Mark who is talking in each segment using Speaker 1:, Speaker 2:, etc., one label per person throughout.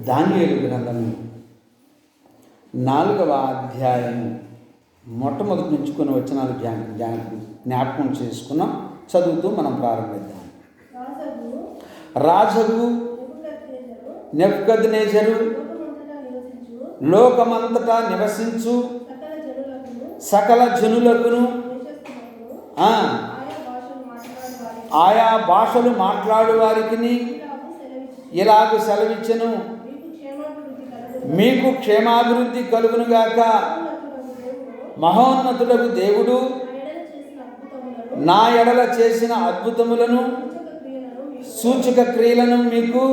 Speaker 1: దానియేలు గ్రంథము 4వ అధ్యాయము మొట్టమొదటి నుంచి కొన్ని వచనాలు జ్ఞాపకం చేసుకున్నాం. చదువుతూ మనం ప్రారంభిద్దాం. రాజు నెబుకద్నెజరు లోకమంతటా నివసించు సకల జనులకును ఆయా భాషలు మాట్లాడు వారికి ఇలాగ సెలవిచ్చెను, మీకు క్షేమాభివృద్ధి కలుగునుగాక. మహోన్నతుడకు దేవుడు నా ఎడల చేసిన అద్భుతములను సూచక క్రియలను మీకు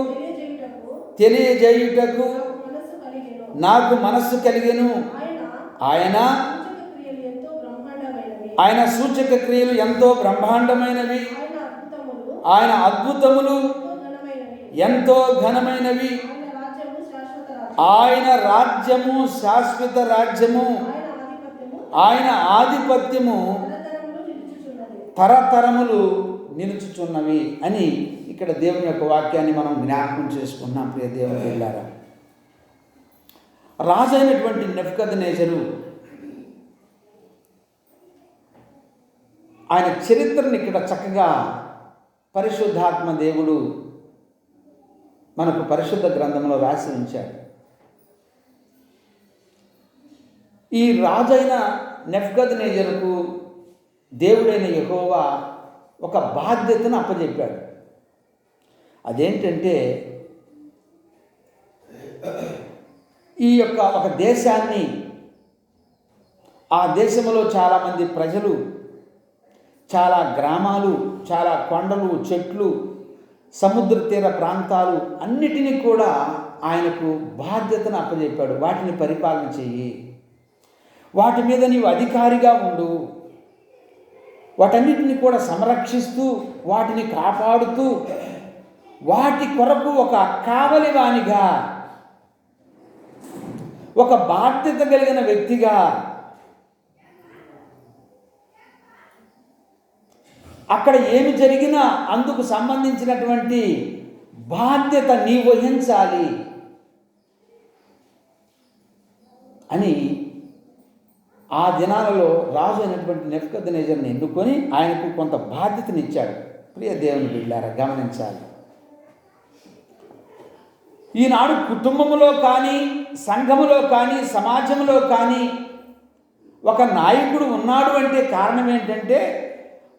Speaker 1: తెలియజేయుటకు నాకు మనస్సు కలిగెను. ఆయన సూచక క్రియలు ఎంతో బ్రహ్మాండమైనవి, ఆయన అద్భుతములు ఎంతో ఘనమైనవి. ఆయన రాజ్యము శాశ్వత రాజ్యము, ఆయన ఆధిపత్యము తరతరములు నిలుచుచున్నవి అని ఇక్కడ దేవుని యొక్క వాక్యాన్ని మనం జ్ఞాపకం చేసుకున్నాం. ప్రియ దేవుని పిల్లారా, రాజు అయినటువంటి నెబుకద్నెజరు ఆయన చరిత్రను ఇక్కడ చక్కగా పరిశుద్ధాత్మ దేవుడు మనకు పరిశుద్ధ గ్రంథంలో రాసి ఉంచాడు. ఈ రాజైన నెబుకద్నెజరుకు దేవుడైన యెహోవా ఒక బాధ్యతను అప్పచెప్పాడు. అదేంటంటే ఈ యొక్క ఒక దేశాన్ని, ఆ దేశంలో చాలామంది ప్రజలు, చాలా గ్రామాలు, చాలా కొండలు, చెట్లు, సముద్ర తీర ప్రాంతాలు అన్నిటినీ కూడా ఆయనకు బాధ్యతను అప్పచెప్పాడు. వాటిని పరిపాలన చెయ్యి, వాటి మీద నీవు అధికారిగా ఉండు, వాటన్నిటిని కూడా సంరక్షిస్తూ వాటిని కాపాడుతూ వాటి కొరకు ఒక కావలివానిగా, ఒక బాధ్యత కలిగిన వ్యక్తిగా అక్కడ ఏమి జరిగినా అందుకు సంబంధించినటువంటి బాధ్యత నీ వహించాలి అని ఆ దినాలలో రాజు అయినటువంటి నెబుకద్నెజరుని ఎన్నుకొని ఆయనకు కొంత బాధ్యతనిచ్చాడు. ప్రియ దేవుని బిడ్డలారా, గమనించాలి. ఈనాడు కుటుంబంలో కానీ, సంఘములో కానీ, సమాజంలో కానీ ఒక నాయకుడు ఉన్నాడు అంటే కారణం ఏంటంటే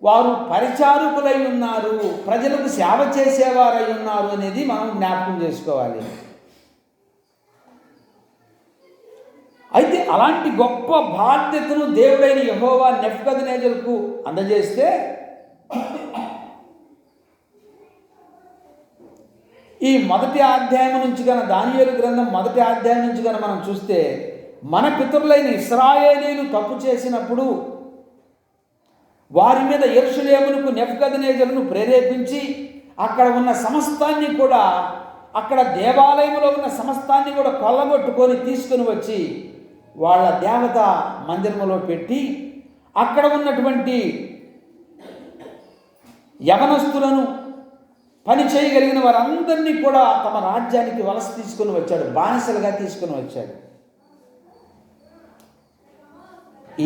Speaker 1: వారు పరిచారకులై ఉన్నారు, ప్రజలకు సేవ చేసేవారై ఉన్నారు అనేది మనం జ్ఞాపకం చేసుకోవాలి. అయితే అలాంటి గొప్ప బాధ్యతను దేవుడైన యెహోవా నెబుకద్నెజరుకు అందజేస్తే ఈ మొదటి అధ్యాయం నుంచి కనుక, దానియేలు గ్రంథం మొదటి అధ్యాయం నుంచి కనుక మనం చూస్తే, మన పితరులైన ఇశ్రాయేలీయులు తప్పు చేసినప్పుడు వారి మీద యెరూషలేమునకు నెబుకద్నెజరును ప్రేరేపించి అక్కడ ఉన్న సమస్తాన్ని కూడా, అక్కడ దేవాలయంలో ఉన్న సమస్తాన్ని కూడా కొల్లగొట్టుకొని తీసుకుని వచ్చి వాళ్ళ దేవత మందిరములో పెట్టి అక్కడ ఉన్నటువంటి యవనస్తులను, పని చేయగలిగిన వారందరినీ కూడా తమ రాజ్యానికి వలస తీసుకుని వచ్చాడు, బానిసలుగా తీసుకుని వచ్చాడు.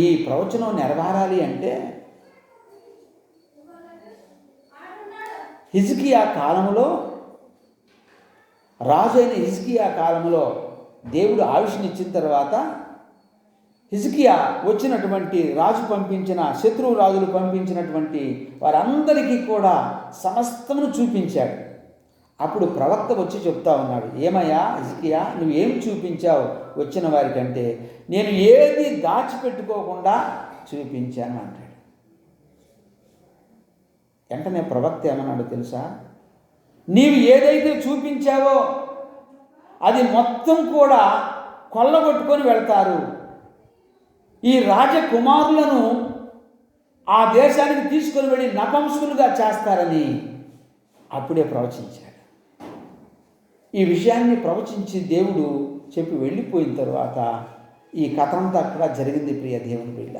Speaker 1: ఈ ప్రవచనం నెరవేరాలి అంటే హిజ్కియా కాలంలో, రాజు అయిన హిజ్కియా కాలంలో దేవుడు ఆయుష్నిచ్చిన తర్వాత హిజ్కియా వచ్చినటువంటి రాజు పంపించిన, శత్రువు రాజులు పంపించినటువంటి వారందరికీ కూడా సమస్తమును చూపించాడు. అప్పుడు ప్రవక్త వచ్చి చెప్తా ఉన్నాడు, ఏమయ్యా హిజ్కియా, నువ్వేం చూపించావు వచ్చిన వారికంటే? నేను ఏది దాచిపెట్టుకోకుండా చూపించాను అంటాడు. వెంటనే ప్రవక్త ఏమన్నాడు తెలుసా? నీవు ఏదైతే చూపించావో అది మొత్తం కూడా కొల్లగొట్టుకొని వెళ్తారు, ఈ రాజకుమారులను ఆ దేశానికి తీసుకొని వెళ్ళి నపుంసకులుగా చేస్తారని అప్పుడే ప్రవచించాడు. ఈ విషయాన్ని ప్రవచించి దేవుడు చెప్పి వెళ్ళిపోయిన తర్వాత ఈ కథ అంతా అక్కడ జరిగింది. ప్రియ దేవుని బిడ్డ,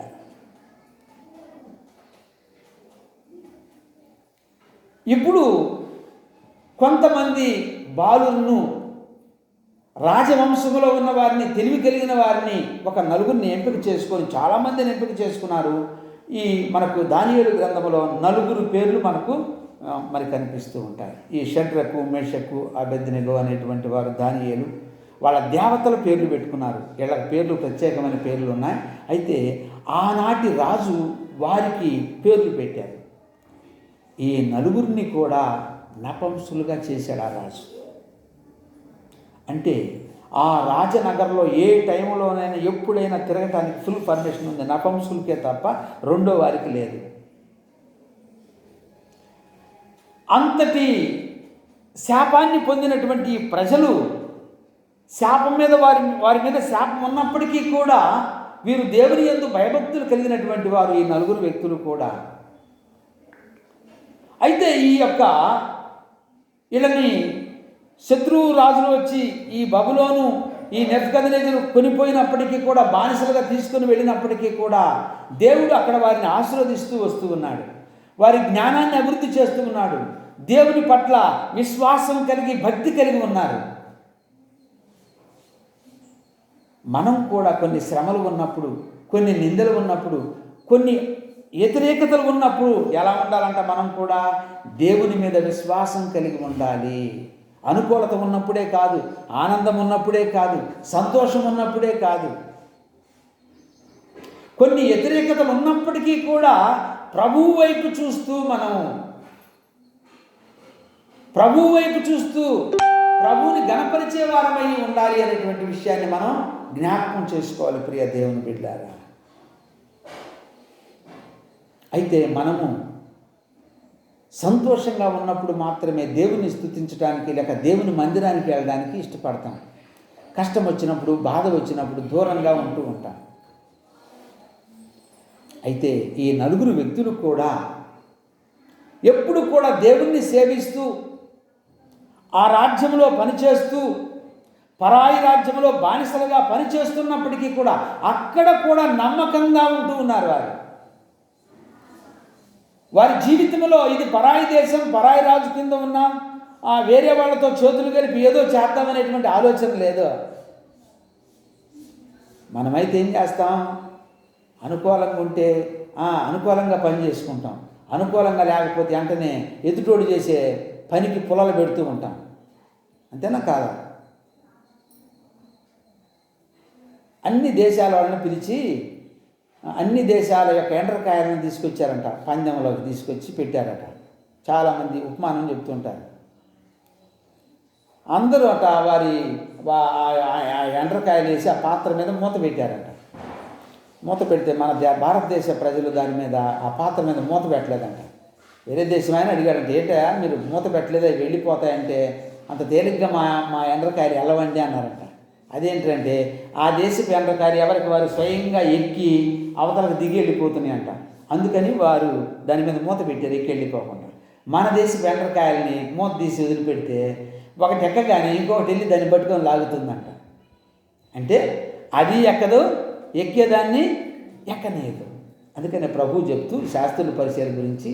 Speaker 1: ఇప్పుడు కొంతమంది బాలులను రాజవంశములో ఉన్న వారిని, తెలివి కలిగిన వారిని ఒక నలుగురిని ఎంపిక చేసుకొని, చాలామందిని ఎంపిక చేసుకున్నారు. ఈ మనకు దానియేలు గ్రంథంలో నలుగురు పేర్లు మనకు మరి కనిపిస్తూ ఉంటాయి. ఈ షడ్రకు, మేషకు, అబేద్నెగో అనేటువంటి వారు దానియేలు, వాళ్ళ దేవతల పేర్లు పెట్టుకున్నారు. వీళ్ళ పేర్లు ప్రత్యేకమైన పేర్లు ఉన్నాయి. అయితే ఆనాటి రాజు వారికి పేర్లు పెట్టారు. ఈ నలుగురిని కూడా నపుంసకులుగా చేశాడు ఆ రాజు. అంటే ఆ రాజనగర్లో ఏ టైంలోనైనా ఎప్పుడైనా తిరగటానికి ఫుల్ పర్మిషన్ ఉంది, నపుంసకులకే తప్ప రెండో వారికి లేదు. అంతటి శాపాన్ని పొందినటువంటి ప్రజలు, శాపం మీద వారి మీద శాపం ఉన్నప్పటికీ కూడా వీరు దేవుని యందు భయభక్తులు కలిగినటువంటి వారు, ఈ నలుగురు వ్యక్తులు కూడా. అయితే ఈ యొక్క వీళ్ళని శత్రువు రాజులు వచ్చి ఈ బబులోను, ఈ నెబుకద్నెజరు కొనిపోయినప్పటికీ కూడా, బానిసలుగా తీసుకుని వెళ్ళినప్పటికీ కూడా దేవుడు అక్కడ వారిని ఆశీర్వదిస్తూ వస్తూ ఉన్నాడు. వారి జ్ఞానాన్ని అభివృద్ధి చేస్తూ ఉన్నాడు. దేవుని పట్ల విశ్వాసం కలిగి, భక్తి కలిగి ఉన్నారు. మనం కూడా కొన్ని శ్రమలు ఉన్నప్పుడు, కొన్ని నిందలు ఉన్నప్పుడు, కొన్ని వ్యతిరేకతలు ఉన్నప్పుడు ఎలా ఉండాలంట? మనం కూడా దేవుని మీద విశ్వాసం కలిగి ఉండాలి. అనుకూలత ఉన్నప్పుడే కాదు, ఆనందం ఉన్నప్పుడే కాదు, సంతోషం ఉన్నప్పుడే కాదు, కొన్ని వ్యతిరేకతలు ఉన్నప్పటికీ కూడా ప్రభువు వైపు చూస్తూ ప్రభువుని గణపరిచే వారమై ఉండాలి అనేటువంటి విషయాన్ని మనం జ్ఞాపకం చేసుకోవాలి ప్రియ దేవుని బిడ్డలారా. అయితే మనము సంతోషంగా ఉన్నప్పుడు మాత్రమే దేవుని స్తుతించడానికి, లేక దేవుని మందిరానికి వెళ్ళడానికి ఇష్టపడతాం. కష్టం వచ్చినప్పుడు, బాధ వచ్చినప్పుడు దూరంగా ఉంటూ ఉంటాం. అయితే ఈ నలుగురు వ్యక్తులు కూడా ఎప్పుడు కూడా దేవుణ్ణి సేవిస్తూ, ఆ రాజ్యంలో పనిచేస్తూ, పరాయి రాజ్యంలో బానిసలుగా పనిచేస్తున్నప్పటికీ కూడా అక్కడ కూడా నమ్మకంగా ఉంటూ ఉన్నారు. వారి జీవితంలో ఇది పరాయి దేశం, పరాయి రాజు కింద ఉన్నాం, వేరే వాళ్ళతో చేతులు కలిపి ఏదో చేద్దామనేటువంటి ఆలోచన లేదు. మనమైతే ఏం చేస్తాం? అనుకూలంగా ఉంటే అనుకూలంగా పని చేసుకుంటాం, అనుకూలంగా లేకపోతే వెంటనే ఎదుటోడు చేసే పనికి పుల్లలు పెడుతూ ఉంటాం. అంతేనా కాదా? అన్ని దేశాల వాళ్ళని పిలిచి అన్ని దేశాల యొక్క ఎండ్రకాయలను తీసుకొచ్చారంట, పందెంలోకి తీసుకొచ్చి పెట్టారట. చాలామంది ఉపమానం చెప్తుంటారు. అందరూ అట వారి ఎండ్రకాయలు వేసి ఆ పాత్ర మీద మూత పెట్టారట. మూత పెడితే మన భారతదేశ ప్రజలు దాని మీద, ఆ పాత్ర మీద మూత పెట్టలేదంట. వేరే దేశం ఆయన అడిగాడంటే, ఏంటా మీరు మూత పెట్టలేదా, వెళ్ళిపోతాయంటే, అంత తేలిగ్గా మా ఎండ్రకాయలు వెళ్ళవండి అన్నారంట. అదేంటంటే ఆ దేశపు ఎండ్రకాయలు ఎవరికి వారు స్వయంగా ఎక్కి అవతలకు దిగి వెళ్ళిపోతున్నాయి అంట. అందుకని వారు దాని మీద మూత పెట్టారు, ఎక్కి వెళ్ళిపోకుండా. మన దేశపు ఎండ్రకాయలని మూత తీసి వదిలిపెడితే ఒకటి ఎక్కగానే ఇంకొకటి వెళ్ళి దాన్ని పట్టుకొని లాగుతుందంట. అంటే అది ఎక్కదు, ఎక్కేదాన్ని ఎక్కనేదు. అందుకని ప్రభువు చెప్తూ శాస్త్రుల పరిచయం గురించి,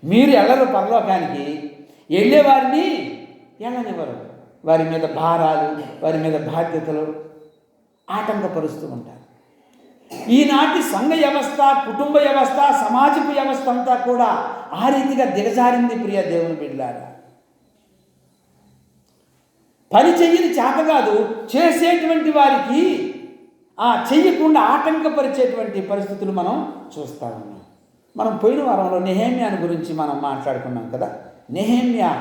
Speaker 1: మీరు ఎల్లరు పరలోకానికి, వెళ్ళేవారిని వెళ్ళనివ్వరు. వారి మీద భారాలు, వారి మీద బాధ్యతలు ఆటంకపరుస్తూ ఉంటారు. ఈనాటి సంఘ వ్యవస్థ, కుటుంబ వ్యవస్థ, సమాజపు వ్యవస్థ అంతా కూడా ఆ రీతిగా దిగజారింది ప్రియ దేవుని బిడ్డలారా. పని చెయ్యని చేత కాదు, చేసేటువంటి వారికి చెయ్యకుండా ఆటంకపరిచేటువంటి పరిస్థితులు మనం చూస్తూ ఉన్నాం. మనం పోయిన వారంలో నెహెమ్యాను గురించి మనం మాట్లాడుకున్నాం కదా. నెహెమ్యా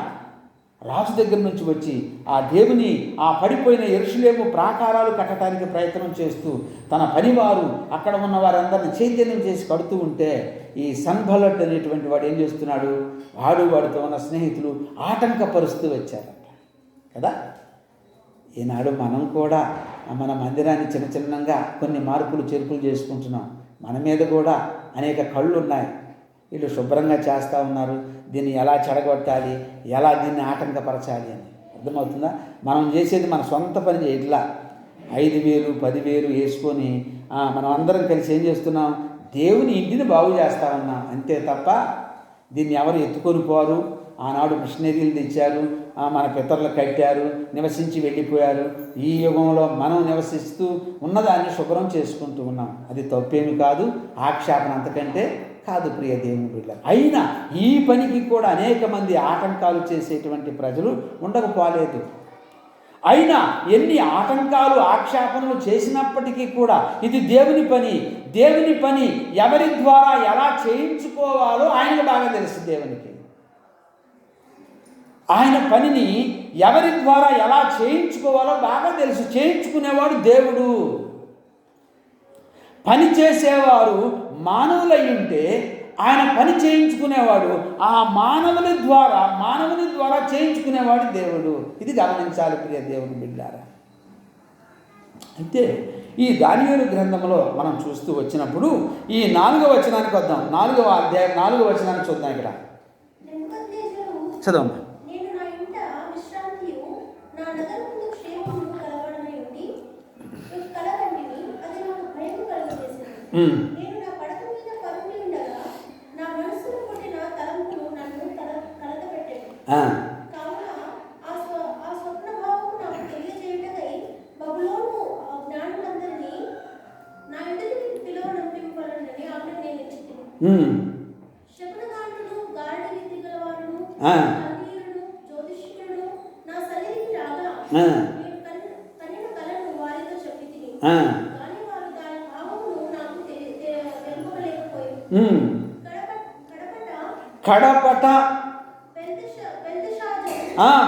Speaker 1: రాజు దగ్గర నుంచి వచ్చి ఆ దేవుని ఆ పడిపోయిన యెరూషలేము ప్రాకారాలు కట్టడానికి ప్రయత్నం చేస్తూ తన పనివారు అక్కడ ఉన్న వారందరిని చైతన్యం చేసి కడుతూ ఉంటే, ఈ సన్బల్లట్ అనేటువంటి వాడు ఏం చేస్తున్నాడు? వాడితో ఉన్న స్నేహితులు ఆటంకపరుస్తూ వచ్చారంట కదా. ఈనాడు మనం కూడా మన మందిరాన్ని చిన్న చిన్నగా కొన్ని మార్పులు చేర్పులు చేసుకుంటున్నాం. మన మీద కూడా అనేక కళ్ళు ఉన్నాయి. వీళ్ళు శుభ్రంగా చేస్తూ ఉన్నారు, దీన్ని ఎలా చెడగొట్టాలి, ఎలా దీన్ని ఆటంకపరచాలి అని. అర్థమవుతుందా? మనం చేసేది మన సొంత పని చేయట్లా. 5,000 10,000 వేసుకొని మనం అందరం కలిసి ఏం చేస్తున్నాం? దేవుని ఇంటిని బాగు చేస్తూ ఉన్నాం అంతే తప్ప దీన్ని ఎవరు ఎత్తుకొని పోరు. ఆనాడు మిషనరీలు తెచ్చారు, మన పితరులు కట్టారు, నివసించి వెళ్ళిపోయారు. ఈ యుగంలో మనం నివసిస్తూ ఉన్నదాన్ని శుభ్రం చేసుకుంటూ ఉన్నాం. అది తప్పేమి కాదు, ఆక్షేపణ అంతకంటే కాదు ప్రియ దేవుని బిడ్డ. అయినా ఈ పనికి కూడా అనేక మంది ఆటంకాలు చేసేటువంటి ప్రజలు ఉండకపోలేదు. అయినా ఎన్ని ఆటంకాలు ఆక్షేపణలు చేసినప్పటికీ కూడా ఇది దేవుని పని. దేవుని పని ఎవరి ద్వారా ఎలా చేయించుకోవాలో ఆయనకు బాగా తెలుసు. దేవునికి ఆయన పనిని ఎవరి ద్వారా ఎలా చేయించుకోవాలో బాగా తెలుసు. చేయించుకునేవాడు దేవుడు. పని చేసేవారు మానవులై ఉంటే ఆయన పని చేయించుకునేవాడు ఆ మానవుని ద్వారా చేయించుకునేవాడు దేవుడు. ఇది గమనించాలి ప్రియ దేవుని బిడ్డారా. అయితే ఈ దానియేలు గ్రంథంలో మనం చూస్తూ వచ్చినప్పుడు ఈ 4వ వచనానికి వద్దాం. 4వ అధ్యాయం 4వ వచనాన్ని చూద్దాం. ఇక్కడ చదవమ్మా. కడపట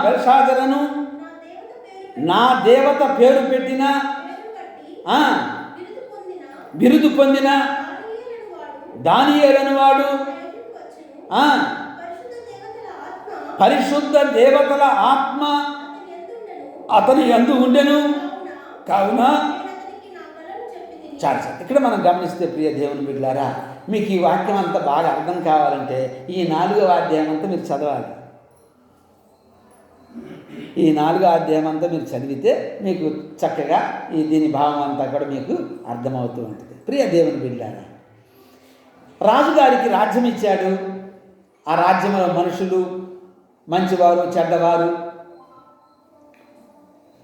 Speaker 1: బెల్షాజరును నా దేవత పేరు పెట్టిన బిరుదు పొందిన దానియేలు వాడు పరిశుద్ధ దేవతల ఆత్మ అతని యందు ఉండెను. కావున చాలా ఇక్కడ మనం గమనిస్తే ప్రియ దేవుని బిడ్డలారా, మీకు ఈ వాక్యం అంతా బాగా అర్థం కావాలంటే ఈ 4వ అధ్యాయం అంతా మీరు చదవాలి. ఈ 4వ అధ్యాయం అంతా మీరు చదివితే మీకు చక్కగా దీని భావం అంతా కూడా మీకు అర్థమవుతూ ఉంటుంది. ప్రియ దేవుని బిడ్డలారా, రాజుగారికి రాజ్యం ఇచ్చాడు. ఆ రాజ్యంలో మనుషులు మంచివారు, చెడ్డవారు,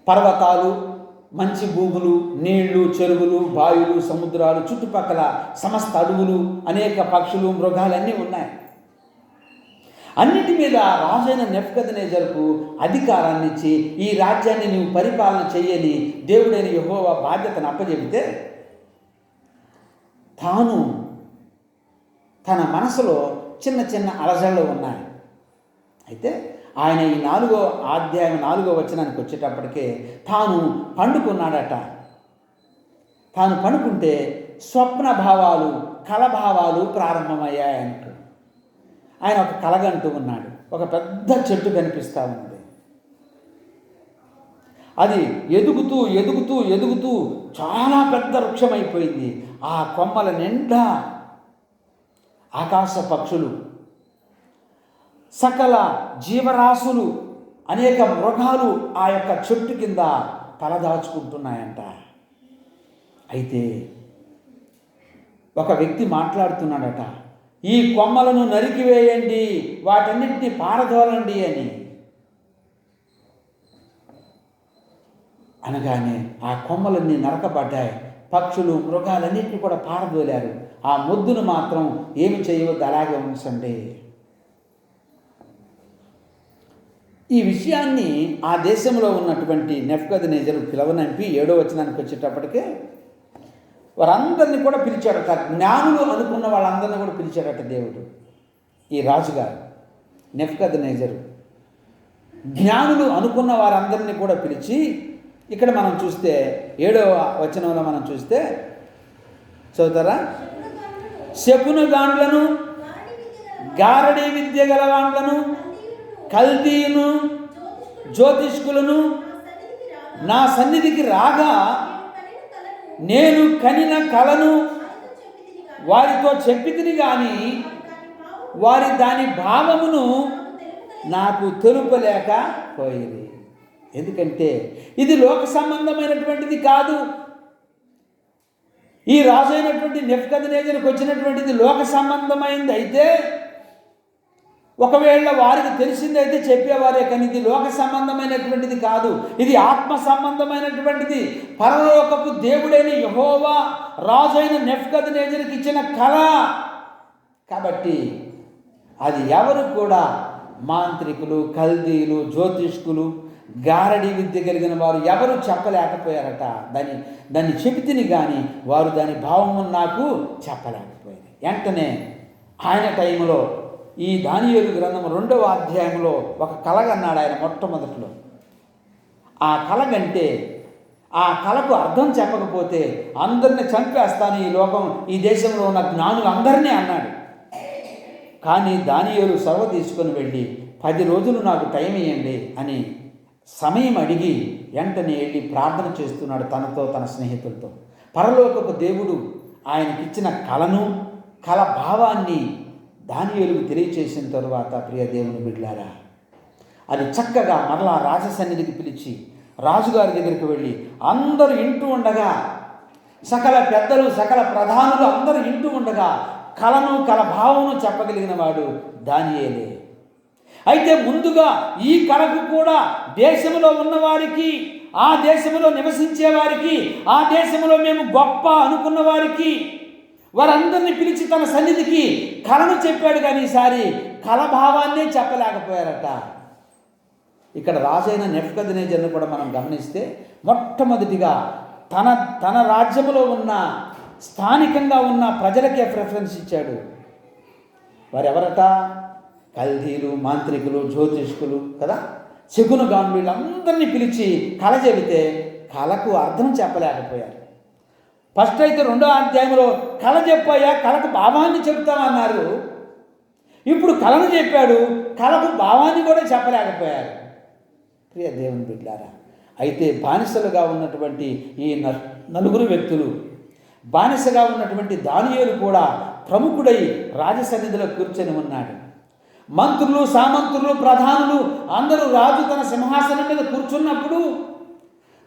Speaker 1: పర్వతాలు, మంచి భూములు, నీళ్లు, చెరువులు, బావులు, సముద్రాలు, చుట్టుపక్కల సమస్త అడవులు, అనేక పక్షులు, మృగాలన్నీ ఉన్నాయి. అన్నిటి మీద రాజైన నెబుకద్నెజరుకు అధికారాన్ని ఇచ్చి ఈ రాజ్యాన్ని నీవు పరిపాలన చేయని దేవుడైన యెహోవా బాధ్యతను అప్పచెబితే తాను తన మనసులో చిన్న చిన్న అలజడులు ఉన్నాయి. అయితే ఆయన ఈ 4వ అధ్యాయం 4వ వచనానికి వచ్చేటప్పటికే తాను పండుకున్నాడట. తాను పండుకుంటే స్వప్న భావాలు, కలభావాలు ప్రారంభమయ్యాయంటూ ఆయన ఒక కలగంటూ ఉన్నాడు. ఒక పెద్ద చెట్టు కనిపిస్తూ ఉంది. అది ఎదుగుతూ ఎదుగుతూ ఎదుగుతూ చాలా పెద్ద వృక్షమైపోయింది. ఆ కొమ్మల నిండా ఆకాశ పక్షులు, సకల జీవరాశులు, అనేక మృగాలు ఆ యొక్క చెట్టు కింద తలదాచుకుంటున్నాయంట. అయితే ఒక వ్యక్తి మాట్లాడుతున్నాడట, ఈ కొమ్మలను నరికివేయండి, వాటన్నిటిని పారదోలండి అని. అనగానే ఆ కొమ్మలన్నీ నరకబడ్డాయి. పక్షులు, మృగాలన్నింటినీ కూడా పారదోలారు. ఆ మొద్దును మాత్రం ఏమి చేయవద్దు, అలాగే ఉంచండి. ఈ విషయాన్ని ఆ దేశంలో ఉన్నటువంటి నెబుకద్నెజరు పిలవనంపి 7వ వచనానికి వచ్చేటప్పటికే వారందరినీ కూడా పిలిచాడట. జ్ఞానులు అనుకున్న వాళ్ళందరినీ కూడా పిలిచాడట దేవుడు. ఈ రాజుగారు నెబుకద్నెజరు జ్ఞానులు అనుకున్న వారందరినీ కూడా పిలిచి, ఇక్కడ మనం చూస్తే 7వ వచనంలో మనం చూస్తే చదువుతారా, శకునగాండ్లను, గారడీ విద్య గలవాండ్లను, కల్దీయును, జ్యోతిష్కులను నా సన్నిధికి రాగా నేను కనిన కలను వారితో చెప్పితిని గాని వారి దాని భావమును నాకు తెలుపలేకపోయింది. ఎందుకంటే ఇది లోక సంబంధమైనటువంటిది కాదు. ఈ రాజు అయినటువంటి నెబుకద్నెజరుకు వచ్చినటువంటిది లోక సంబంధమైంది. అయితే ఒకవేళ వారికి తెలిసిందైతే చెప్పేవారే, కానీ ఇది లోక సంబంధమైనటువంటిది కాదు, ఇది ఆత్మ సంబంధమైనటువంటిది. పరలోకపు దేవుడైన యెహోవా రాజు అయిన నెబుకద్నెజరుకి ఇచ్చిన కళ కాబట్టి అది ఎవరు కూడా మాంత్రికులు, కల్దీలు, జ్యోతిష్కులు, గారడి విద్య కలిగిన వారు ఎవరు చెప్పలేకపోయారట. దాన్ని చెబితిని కానీ వారు దాని భావము నాకు చెప్పలేకపోయారు. వెంటనే ఆయన టైంలో ఈ దానియేలు గ్రంథం 2వ అధ్యాయంలో ఒక కలగన్నాడు ఆయన మొట్టమొదట్లో. ఆ కలగంటే ఆ కళకు అర్థం చెప్పకపోతే అందరిని చంపేస్తాను, ఈ లోకం ఈ దేశంలో ఉన్న జ్ఞానులు అందరినీ అన్నాడు. కానీ దానియేలు సెలవు తీసుకొని వెళ్ళి 10 రోజులు నాకు టైం ఇవ్వండి అని సమయం అడిగి వెంటనే వెళ్ళి ప్రార్థన చేస్తున్నాడు తనతో తన స్నేహితులతో. పరలోకపు దేవుడు ఆయనకిచ్చిన కళను, కళ భావాన్ని దానియేలుకు తెలియచేసిన తరువాత ప్రియ దేవుని బిడ్డలారా, అది చక్కగా మరలా రాజసన్నిధికి పిలిచి రాజుగారి దగ్గరికి వెళ్ళి అందరూ ఇంటూ ఉండగా, సకల పెద్దలు సకల ప్రధానులు అందరూ ఇంటూ ఉండగా కళను కళ భావమును చెప్పగలిగిన వాడు దానియేలే. అయితే ముందుగా ఈ కళకు కూడా దేశంలో ఉన్నవారికి, ఆ దేశంలో నివసించే వారికి, ఆ దేశంలో మేము గొప్ప అనుకున్న వారికి వారందరినీ పిలిచి తన సన్నిధికి కళను చెప్పాడు. కానీ ఈసారి కళభావాన్నే చెప్పలేకపోయారట. ఇక్కడ రాజైన నెబుకద్నెజరును కూడా మనం గమనిస్తే మొట్టమొదటిగా తన రాజ్యంలో ఉన్న స్థానికంగా ఉన్న ప్రజలకే ప్రిఫరెన్స్ ఇచ్చాడు. వారెవరట? కల్దీలు, మాంత్రికులు, జ్యోతిష్కులు కదా, శకునగానులు, వీళ్ళందరినీ పిలిచి కళ చెబితే కళకు అర్థం చెప్పలేకపోయారు. ఫస్ట్ అయితే 2వ అధ్యాయంలో కళ చెప్పాయా, కళకు భావాన్ని చెప్తామన్నారు. ఇప్పుడు కళను చెప్పాడు, కళకు భావాన్ని కూడా చెప్పలేకపోయారు. ప్రియ దేవుని బిడ్డలారా, అయితే బానిసలుగా ఉన్నటువంటి ఈ 4 వ్యక్తులు, బానిసగా ఉన్నటువంటి దానియేలు కూడా ప్రముఖుడై రాజసన్నిధిలో కూర్చొని ఉన్నాడు. మంత్రులు, సామంతులు, ప్రధానులు అందరూ రాజు తన సింహాసనం మీద కూర్చున్నప్పుడు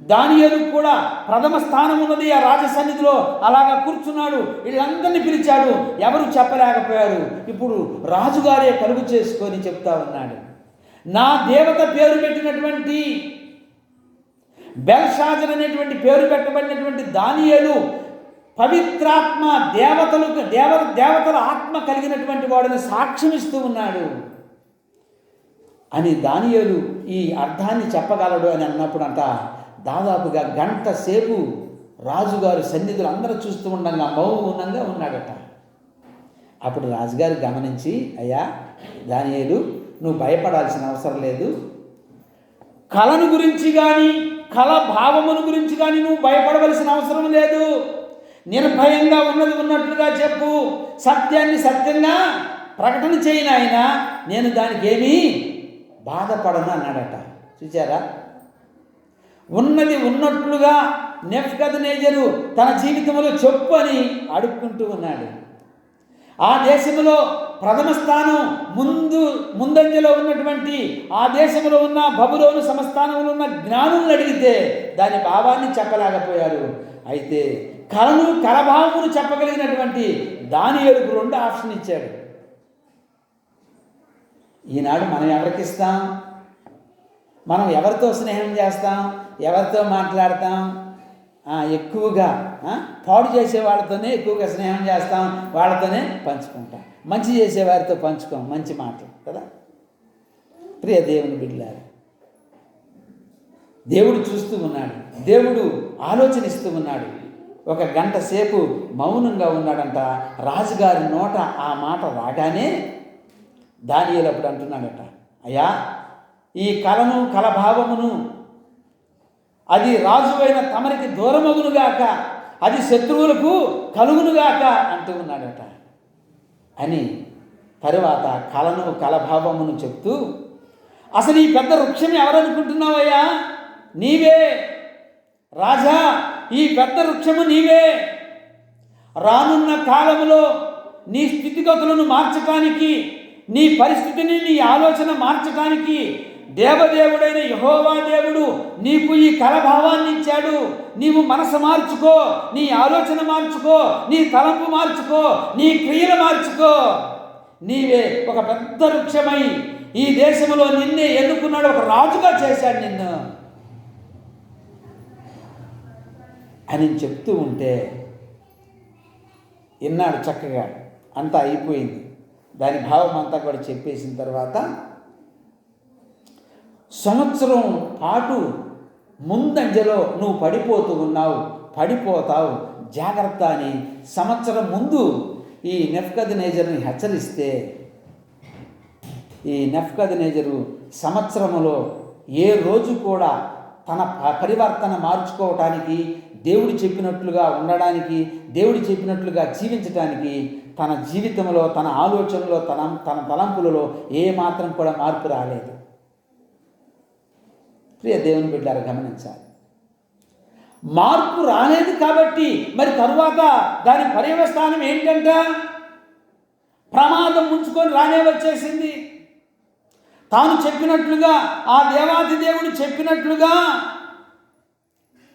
Speaker 1: దానియేలు కూడా ప్రథమ స్థానం ఉన్నది ఆ రాజసన్నిధిలో. అలాగా కూర్చున్నాడు. వీళ్ళందరినీ పిలిచాడు, ఎవరు చెప్పలేకపోయారు. ఇప్పుడు రాజుగారే కలుగు చేసుకొని చెప్తా ఉన్నాడు. నా దేవత పేరు పెట్టినటువంటి బెల్షాజర్ అనేటువంటి పేరు పెట్టబడినటువంటి దానియేలు పవిత్రాత్మ, దేవతల ఆత్మ కలిగినటువంటి వాడిని సాక్ష్యం ఇస్తూ ఉన్నాడు అని దానియేలు ఈ అర్థాన్ని చెప్పగలడు అని అన్నప్పుడు అంట దాదాపుగా 1 గంట సేపు రాజుగారు సన్నిధులు అందరూ చూస్తూ ఉండగా మౌనంగా ఉన్నాడట. అప్పుడు రాజుగారు గమనించి, అయ్యా దానియేలు, నువ్వు భయపడాల్సిన అవసరం లేదు. కళను గురించి కానీ కళ భావమును గురించి కానీ నువ్వు భయపడవలసిన అవసరం లేదు. నిర్భయంగా ఉన్నది ఉన్నట్లుగా చెప్పు, సత్యాన్ని సత్యంగా ప్రకటన చేయను ఆయన, నేను దానికి ఏమీ బాధపడను అన్నాడట. చూచారా, ఉన్నది ఉన్నట్లుగా నెబుకద్నెజరు తన జీవితంలో చెప్పు అని అడుక్కుంటూ ఉన్నాడు. ఆ దేశంలో ప్రథమ స్థానం ముందంజలో ఉన్నటువంటి ఆ దేశంలో ఉన్న బబులోను సంస్థానంలో ఉన్న జ్ఞానులను అడిగితే దాని భావాన్ని చెప్పలేకపోయారు. అయితే కళను కళభావమును చెప్పగలిగినటువంటి దానియేలుకు 2 ఆప్షన్ ఇచ్చాడు. ఈనాడు మనం ఎవరికి ఇస్తాం? మనం ఎవరితో స్నేహం చేస్తాం? ఎవరితో మాట్లాడతాం? ఎక్కువగా పాడు చేసే వాళ్ళతోనే ఎక్కువగా స్నేహం చేస్తాం, వాళ్ళతోనే పంచుకుంటాం. మంచి చేసేవారితో పంచుకోం మంచి మాటలు కదా. ప్రియ దేవుని బిడ్డలారా, దేవుడు చూస్తూ ఉన్నాడు, దేవుడు ఆలోచనిస్తూ ఉన్నాడు. 1 గంట సేపు మౌనంగా ఉన్నాడంట. రాజుగారి నోట ఆ మాట రాగానే దానియేలు అప్పుడు అంటున్నాడట, అయ్యా ఈ కళను కళభావమును అది రాజువైన తమరికి దూరమగునుగాక, అది శత్రువులకు కలుగునుగాక అంటూ ఉన్నాడట. అని తరువాత కళను కళభావమును చెప్తూ, అసలు ఈ పెద్ద వృక్షం ఎవరనుకుంటున్నావయ్యా? నీవే రాజా, ఈ పెద్ద వృక్షము నీవే. రానున్న కాలంలో నీ స్థితిగతులను మార్చటానికి, నీ పరిస్థితిని, నీ ఆలోచన మార్చటానికి దేవదేవుడైన యెహోవా దేవుడు నీకు ఈ కళభావాన్ని ఇచ్చాడు. నీవు మనసు మార్చుకో, నీ ఆలోచన మార్చుకో, నీ తలంపు మార్చుకో, నీ క్రియలు మార్చుకో. నీవే ఒక పెద్ద వృక్షమై ఈ దేశంలో నిన్నే ఎన్నుకున్నాడు, ఒక రాజుగా చేశాడు నిన్ను అని చెప్తూ ఉంటే విన్నాడు చక్కగా. అంతా అయిపోయింది. దాని భావం అంతా కూడా చెప్పేసిన తర్వాత సంవత్సరం పాటు ముందంజలో నువ్వు పడిపోతూ ఉన్నావు, పడిపోతావు, జాగ్రత్త అని సంవత్సరం ముందు ఈ నెబుకద్నెజరుని హెచ్చరిస్తే, ఈ నెబుకద్నెజరు సంవత్సరములో ఏ రోజు కూడా తన పరివర్తన మార్చుకోవటానికి, దేవుడు చెప్పినట్లుగా ఉండడానికి, దేవుడు చెప్పినట్లుగా జీవించడానికి తన జీవితంలో, తన ఆలోచనలో, తన తలంపులలో ఏ మాత్రం కూడా మార్పు రాలేదు. ప్రియ దేవుని బిడ్డలారా గమనించాలి. మార్పు రాలేదు కాబట్టి మరి తరువాత దాని పర్యవస్థానం ఏంటంట? ప్రమాదం ముంచుకొని రానే వచ్చేసింది. తాను చెప్పినట్లుగా, ఆ దేవాది దేవుడు చెప్పినట్లుగా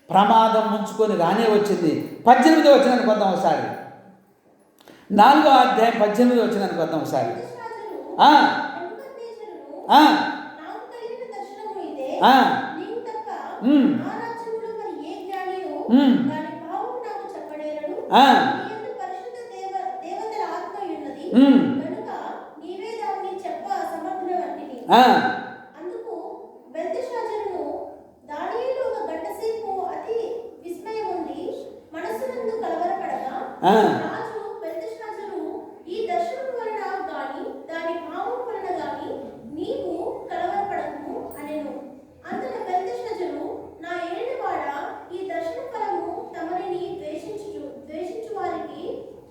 Speaker 1: ప్రమాదం ముంచుకొని రానే వచ్చింది. 18వ వచనానికి వద్దాం ఒకసారి. 4వ అధ్యాయం 18వ వచనానికి వద్దాం ఒకసారి.
Speaker 2: అందుకు బెల్తెషాజరును దానియేలు ఒక గంటసేపు అతి విస్మయం ఉండి మనస్సునందు కలవరపడగా, రాజు బెల్తెషాజరు ఈ దర్శనం వలన గాని దాని భావం వలన గాని నీవు కలవరపడకు అనెను. అంతట బెల్తెషాజరు, నా ఏలినవాడా, ఈ దర్శన ఫలము తమరిని ద్వేషించు వారికి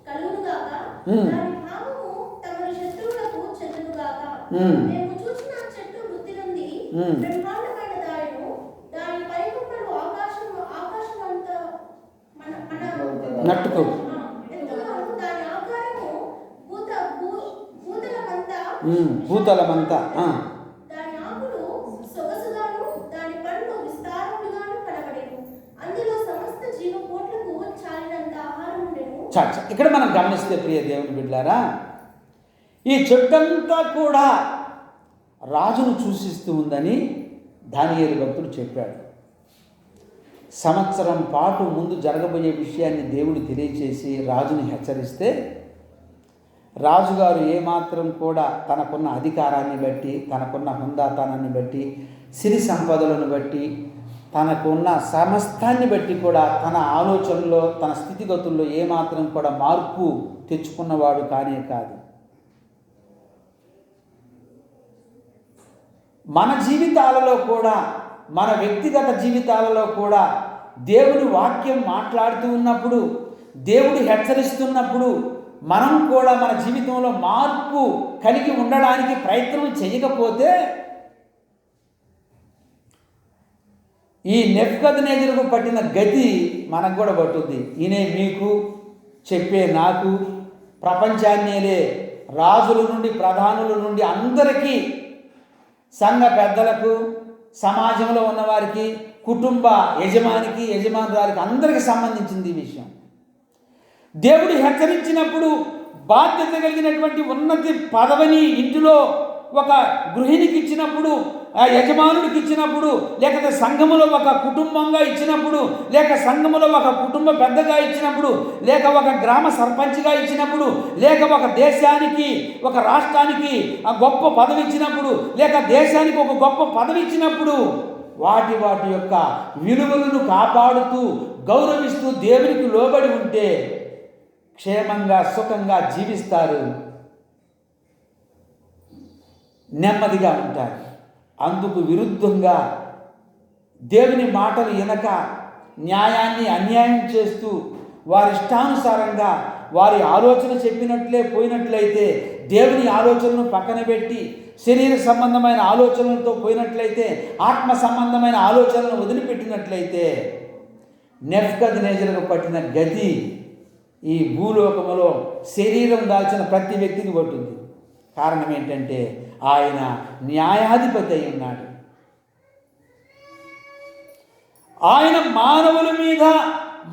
Speaker 2: కలుగునుగాక, దాని భావము తమరి శత్రువులకు చెందునుగాక. మేము చూసిన చెట్టు వృద్ధి నుండి బ్రహ్మాండమైన దాయను, దాని పైకొమ్మలు ఆకాశమంతా
Speaker 1: నట్టుకో,
Speaker 2: దాని ఆకారము
Speaker 1: భూతలమంతా,
Speaker 2: దాని ఆకులు సొగసుగాను, దాని పండ్లు విస్తారములుగాను కనబడెను. అందులో సమస్త జీవకోట్లకు చాలినంత ఆహారం ఉండెను.
Speaker 1: ఇక్కడ మనం గమనిస్తే ప్రియ దేవుని బిడ్డలారా, ఈ చెట్టంతా కూడా రాజును సూచిస్తూ ఉందని దానియేలు భక్తుడు చెప్పాడు. సంవత్సరం పాటు ముందు జరగబోయే విషయాన్ని దేవుడు తెలియచేసి రాజుని హెచ్చరిస్తే, రాజుగారు ఏమాత్రం కూడా తనకున్న అధికారాన్ని బట్టి, తనకున్న హుందాతనాన్ని బట్టి, సిరి సంపదలను బట్టి, తనకున్న సమస్తాన్ని బట్టి కూడా తన ఆలోచనలో, తన స్థితిగతుల్లో ఏమాత్రం కూడా మార్పు తెచ్చుకున్నవాడు కానే కాదు. మన జీవితాలలో కూడా, మన వ్యక్తిగత జీవితాలలో కూడా దేవుని వాక్యం మాట్లాడుతూ ఉన్నప్పుడు, దేవుడు హెచ్చరిస్తున్నప్పుడు మనం కూడా మన జీవితంలో మార్పు కలిగి ఉండడానికి ప్రయత్నం చేయకపోతే ఈ నెబుకద్నెజరుకు పట్టిన గతి మనకు కూడా పట్టుద్ది. ఈయనే మీకు చెప్పే నాకు, ప్రపంచాన్నేలే రాజుల నుండి, ప్రధానుల నుండి అందరికీ, సంఘ పెద్దలకు, సమాజంలో ఉన్నవారికి, కుటుంబ యజమానికి, యజమానురాలికి అందరికీ సంబంధించింది ఈ విషయం. దేవుడు హెచ్చరించినప్పుడు బాధ్యత కలిగినటువంటి ఉన్నతి పదవిని ఇంటిలో ఒక గృహిణికి ఇచ్చినప్పుడు, ఆ యజమానుడికి ఇచ్చినప్పుడు, లేకపోతే సంఘములో ఒక కుటుంబంగా ఇచ్చినప్పుడు, లేక సంఘములో ఒక కుటుంబ పెద్దగా ఇచ్చినప్పుడు, లేక ఒక గ్రామ సర్పంచ్గా ఇచ్చినప్పుడు, లేక ఒక దేశానికి, ఒక రాష్ట్రానికి ఆ గొప్ప పదవి ఇచ్చినప్పుడు, లేక దేశానికి ఒక గొప్ప పదవి ఇచ్చినప్పుడు వాటి యొక్క విలువలను కాపాడుతూ, గౌరవిస్తూ, దేవునికి లోబడి ఉంటే క్షేమంగా, సుఖంగా జీవిస్తారు, నెమ్మదిగా ఉంటారు. అందుకు విరుద్ధంగా దేవుని మాటలు వినక న్యాయాన్ని అన్యాయం చేస్తూ వారి ఇష్టానుసారంగా వారి ఆలోచన చెప్పినట్లే పోయినట్లయితే, దేవుని ఆలోచనను పక్కన పెట్టి శరీర సంబంధమైన ఆలోచనలతో పోయినట్లయితే, ఆత్మ సంబంధమైన ఆలోచనలను వదిలిపెట్టినట్లయితే నెబుకద్నెజరుకు పట్టిన గతి ఈ భూలోకములో శరీరం దాల్చిన ప్రతి వ్యక్తికి పట్టుద్ది. కారణం ఏంటంటే ఆయన న్యాయాధిపతి అయి ఉన్నాడు. ఆయన మానవుల మీద,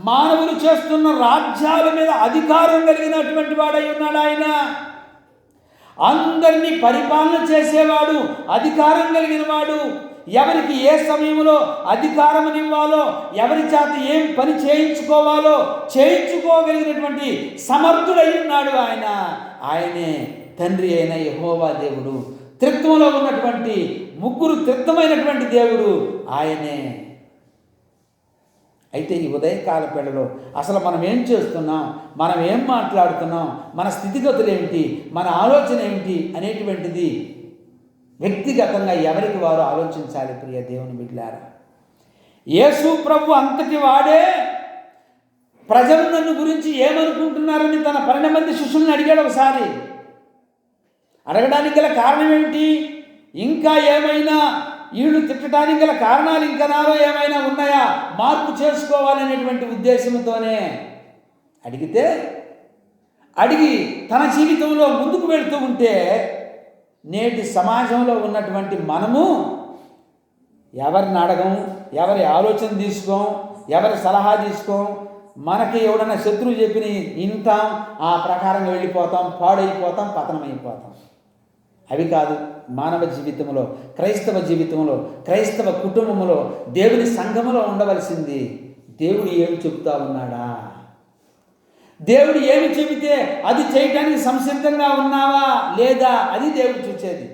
Speaker 1: మానవులు చేస్తున్న రాజ్యాల మీద అధికారం కలిగినటువంటి వాడై ఉన్నాడు. అందరినీ పరిపాలన చేసేవాడు, అధికారం కలిగిన వాడు, ఎవరికి ఏ సమయంలో అధికారమునివ్వాలో, ఎవరి చేత ఏం పని చేయించుకోగలిగినటువంటి సమర్థుడై ఉన్నాడు ఆయన. ఆయనే తండ్రి అయిన యెహోవా దేవుడు. త్రిత్వంలో ఉన్నటువంటి ముగ్గురు త్రిత్వమైనటువంటి దేవుడు ఆయనే. అయితే ఈ ఉదయకాల వేళలో అసలు మనం ఏం చేస్తున్నాం, మనం ఏం మాట్లాడుతున్నాం, మన స్థితిగతులు ఏమిటి, మన ఆలోచన ఏమిటి అనేటువంటిది వ్యక్తిగతంగా ఎవరికి వారు ఆలోచించాలి. ప్రియ దేవుని బిడ్డలారా, యేసు ప్రభు అంతటి వాడే ప్రజలు నన్ను గురించి ఏమనుకుంటున్నారని తన 12 మంది శిష్యుల్ని అడిగాడు ఒకసారి. అడగడానికి గల కారణం ఏమిటి? ఇంకా ఏమైనా వీళ్ళు తిట్టడానికి గల కారణాలు ఇంకా నాలో ఏమైనా ఉన్నాయా, మార్పు చేసుకోవాలనేటువంటి ఉద్దేశంతోనే అడిగి తన జీవితంలో ముందుకు వెళుతూ ఉంటే, నేటి సమాజంలో ఉన్నటువంటి మనము ఎవరిని అడగం, ఎవరి ఆలోచన తీసుకోం, ఎవరి సలహా తీసుకోం. మనకి ఎవడన్నా శత్రువు చెప్పిన వింటాం, ఆ ప్రకారంగా వెళ్ళిపోతాం, పాడైపోతాం, పతనమైపోతాం. అవి కాదు మానవ జీవితంలో, క్రైస్తవ జీవితంలో, క్రైస్తవ కుటుంబంలో, దేవుని సంఘములో ఉండవలసింది. దేవుడు ఏమి చెబుతా ఉన్నాడా, దేవుడు ఏమి చెబితే అది చేయటానికి సంసిద్ధంగా ఉన్నావా లేదా, అది దేవుడు చూసేది.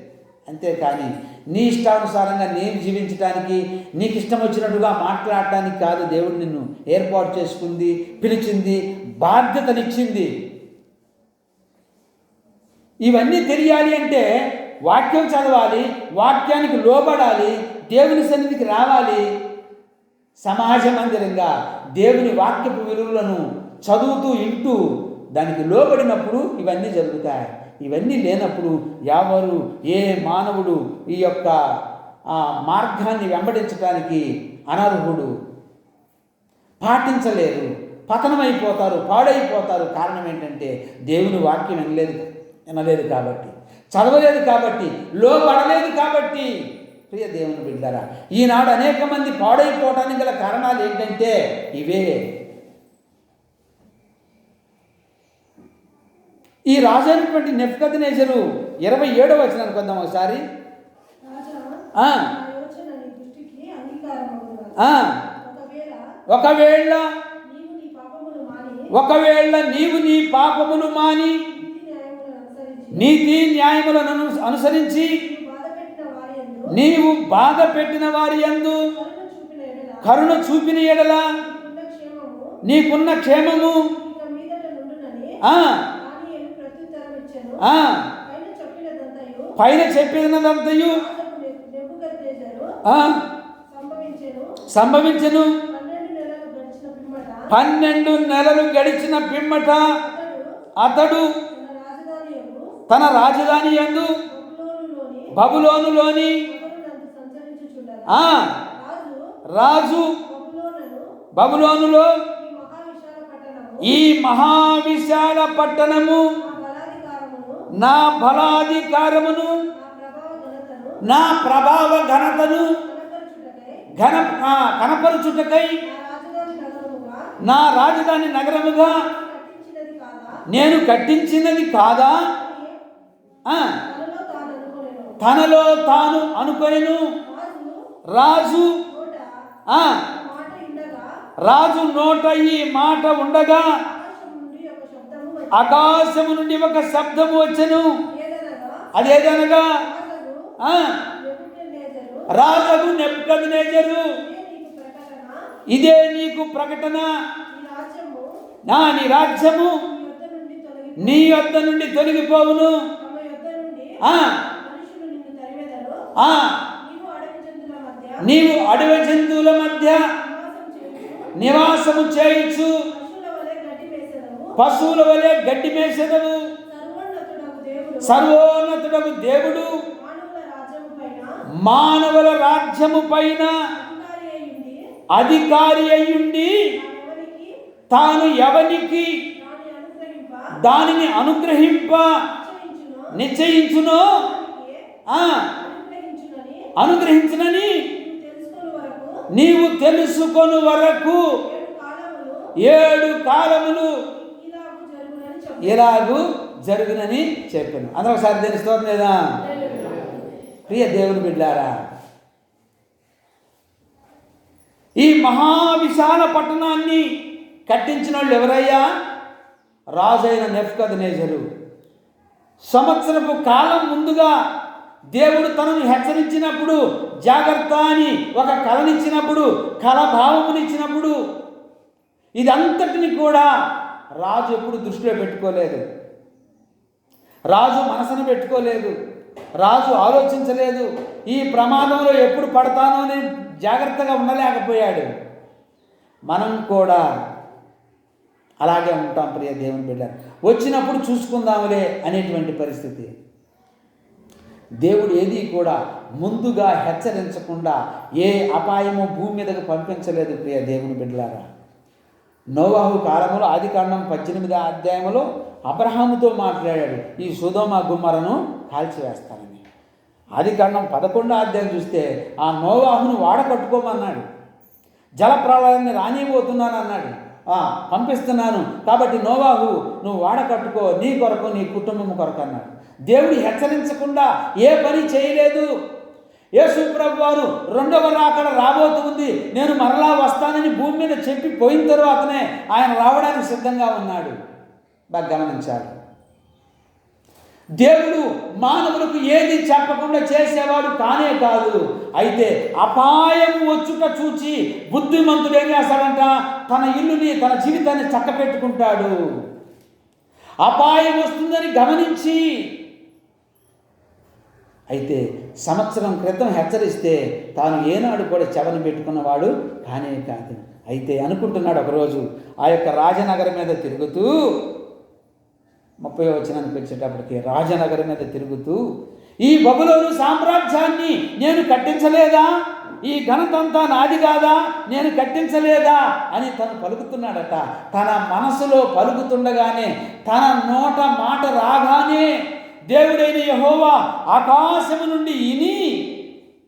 Speaker 1: అంతేకాని నీ ఇష్టానుసారంగా నేను జీవించడానికి, నీకు ఇష్టం వచ్చినట్టుగా మాట్లాడటానికి కాదు దేవుడు నిన్ను ఏర్పాటు చేసుకుంది, పిలిచింది, బాధ్యతనిచ్చింది. ఇవన్నీ తెలియాలి అంటే వాక్యం చదవాలి, వాక్యానికి లోబడాలి, దేవుని సన్నిధికి రావాలి. సమాజ మందిరంగా దేవుని వాక్యపు విలువలను చదువుతూ ఇంటూ దానికి లోబడినప్పుడు ఇవన్నీ జరుగుతాయి. ఇవన్నీ లేనప్పుడు ఎవరు, ఏ మానవుడు ఈ యొక్క మార్గాన్ని వెంబడించడానికి అనర్హుడు. పాటించలేరు, పతనమైపోతారు, పాడైపోతారు. కారణం ఏంటంటే దేవుని వాక్యం వినలేదు కాబట్టి, చదవలేదు కాబట్టి, లోబడలేదు కాబట్టి. ప్రియ దేవుని బిడ్డలారా, ఈనాడు అనేక మంది పాడైపోవటానికి గల కారణాలు ఏంటంటే ఇవే. ఈ రాజు అయినటువంటి నెబుకద్నెజరు 27వ వచనానికి వద్దాం ఒకసారి. ఒకవేళ నీవు నీ పాపములు మాని నీతి న్యాయములను అనుసరించి నీవు బాధ పెట్టిన వారి యందు కరుణ చూపిన ఎడల నీకున్న క్షేమము పైన చెప్పినదంతయు సంభవించెను. 12 నెలలు గడిచిన పిమ్మట అతడు తన రాజధాని యందు బబులోనులోని రాజు బబులోనులో ఈ మహావిశాల పట్టణము నా బలాధికారమును నా ప్రభావ ఘనతను కనపరుచుటకై నా రాజధాని నగరముగా నేను కట్టించినది కాదా? తనలో తాను అనుకొనెను. రాజు నోట ఈ మాట ఉండగా ఆకాశము నుండి ఒక శబ్దము వచ్చెను. అదేదనగా రాజు నెబుకద్నెజరు, ఇదే నీకు ప్రకటన, నీ రాజ్యము నీ యొద్ద నుండి తొలగిపోవును. నీవు అడవి జంతువుల మధ్య నివాసము చేయించు, పశువుల వలె గడ్డి మేసెదవు. సర్వోన్నతుడగు దేవుడు మానవుల రాజ్యము పైన అధికారి అయ్యుండి తాను ఎవనికి దానిని అనుగ్రహింప నిశ్చయించునో అనుగ్రహించునని నీవు తెలుసుకొను వరకు 7 కాలములు ఇలాగు జరుగునని చెప్పాను. అందరూ ఒకసారి దేని స్తోత్రం లేదా? ప్రియ దేవుని బిడ్డారా, ఈ మహావిశాల పట్టణాన్ని కట్టించిన వాళ్ళు ఎవరయ్యా? రాజైన నెబుకద్నెజరు. సంవత్సరపు కాలం ముందుగా దేవుడు తనను హెచ్చరించినప్పుడు, జాగ్రత్త అని ఒక కలనిచ్చినప్పుడు, కలభావమునిచ్చినప్పుడు, ఇదంతటిని కూడా రాజు ఎప్పుడు దృష్టిలో పెట్టుకోలేదు. రాజు మనసును పెట్టుకోలేదు. రాజు ఆలోచించలేదు. ఈ ప్రమాదంలో ఎప్పుడు పడతానో అని జాగ్రత్తగా ఉండలేకపోయాడు. మనం కూడా అలాగే ఉంటాం ప్రియ దేవుని బిడ్డ. వచ్చినప్పుడు చూసుకుందాములే అనేటువంటి పరిస్థితి. దేవుడు ఏది కూడా ముందుగా హెచ్చరించకుండా ఏ అపాయము భూమి మీదకు పంపించలేదు ప్రియ దేవుని బిడ్డలారా. నోవాహు కాలంలో ఆదికాండం 18వ అధ్యాయంలో అబ్రహాముతో మాట్లాడాడు, ఈ సొదొమ గొమొర్రాను కాల్చివేస్తానని. ఆదికాండం 11వ అధ్యాయం చూస్తే ఆ నోవాహును వాడకట్టుకోమన్నాడు. జలప్రళయాన్ని రానిపోతున్నాను అన్నాడు. పంపిస్తున్నాను కాబట్టి నోవాహు నువ్వు వాడకట్టుకో, నీ కొరకు నీ కుటుంబం కొరకు అన్నాడు. దేవుడు హెచ్చరించకుండా ఏ పని చేయలేదు. యేసు ప్రభువు వారు రెండవ రాకడ రాబోతుంది, నేను మరలా వస్తానని భూమి మీద చెప్పి పోయిన తర్వాతనే ఆయన రావడానికి సిద్ధంగా ఉన్నాడు. బాగా గమనించాలి. దేవుడు మానవులకు ఏది చెప్పకుండా చేసేవాడు కానే కాదు. అయితే అపాయం వచ్చుట చూచి బుద్ధిమంతుడు ఏం చేస్తాడంట? తన ఇల్లుని, తన జీవితాన్ని చక్కపెట్టుకుంటాడు. అపాయం వస్తుందని గమనించి, అయితే సంవత్సరం క్రితం హెచ్చరిస్తే తాను ఏనాడు కూడా చెవని పెట్టుకున్నవాడు కానే కాదు. అయితే అనుకుంటున్నాడు ఒకరోజు ఆ యొక్క రాజనగరం మీద తిరుగుతూ, 30వ వచనానికి వచ్చేటప్పటికి, రాజనగరం మీద తిరుగుతూ, ఈ బబులోను సామ్రాజ్యాన్ని నేను కట్టించలేదా? ఈ ఘనతంతా నాది కాదా? నేను కట్టించలేదా అని తను పలుకుతున్నాడట. తన మనసులో పలుకుతుండగానే, తన నోట మాట రాగానే దేవుడైన యెహోవా ఆకాశము నుండి ఇని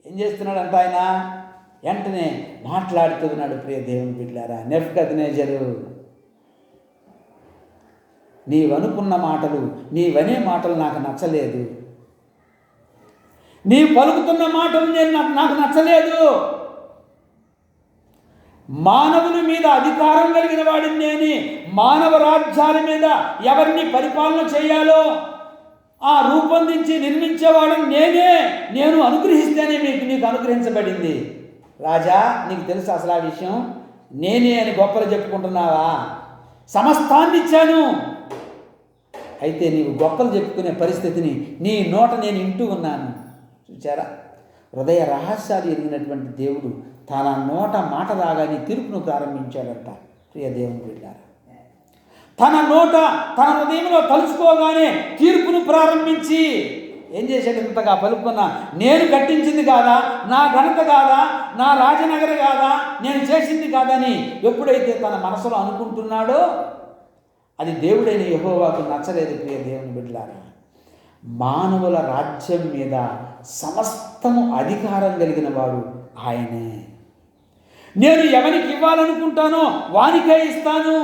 Speaker 1: ఏం చేస్తున్నాడంట? ఆయన వెంటనే మాట్లాడుతున్నాడు. ప్రియ దేవుని బిడ్డలారా, నెబుకద్నెజరు, నీవనుకున్న మాటలు, నీవనే మాటలు నాకు నచ్చలేదు. నీ పలుకుతున్న మాటలు నాకు నచ్చలేదు. మానవుల మీద అధికారం కలిగిన వాడిని నేనే. మానవ రాజ్యాల మీద ఎవరిని పరిపాలన చేయాలో రూపొందించి నిర్మించేవాడిని నేనే. నేను అనుగ్రహిస్తేనే నీకు అనుగ్రహించబడింది. రాజా, నీకు తెలుసు అసలు ఆ విషయం? నేనే అని గొప్పలు చెప్పుకుంటున్నావా? సమస్తాన్ని ఇచ్చాను. అయితే నీవు గొప్పలు చెప్పుకునే పరిస్థితిని నీ నోట నేను వింటూ ఉన్నాను. చూచారా? హృదయ రహస్యాలు ఎరిగినటువంటి దేవుడు తన నోట మాట రాగానే తీర్పును ప్రారంభించాడంట. ప్రియ దేవుని బిడ్డలారా, తన నోట తన హృదయంలో తలుచుకోగానే తీర్పును ప్రారంభించి ఏం చేశాడు? ఇంతగా పలుకున్నా, నేను కట్టించింది కాదా, నా ఘనత కాదా, నా రాజనగర కాదా, నేను చేసింది కాదని ఎప్పుడైతే తన మనసులో అనుకుంటున్నాడో అది దేవుడైన యెహోవాకు నచ్చలేదు. ప్రియ దేవుని బిడ్డలారా, మానవుల రాజ్యం మీద సమస్తము అధికారం కలిగిన వాడు ఆయనే. నేను ఎవరికి ఇవ్వాలనుకుంటానో వానికే ఇస్తాను,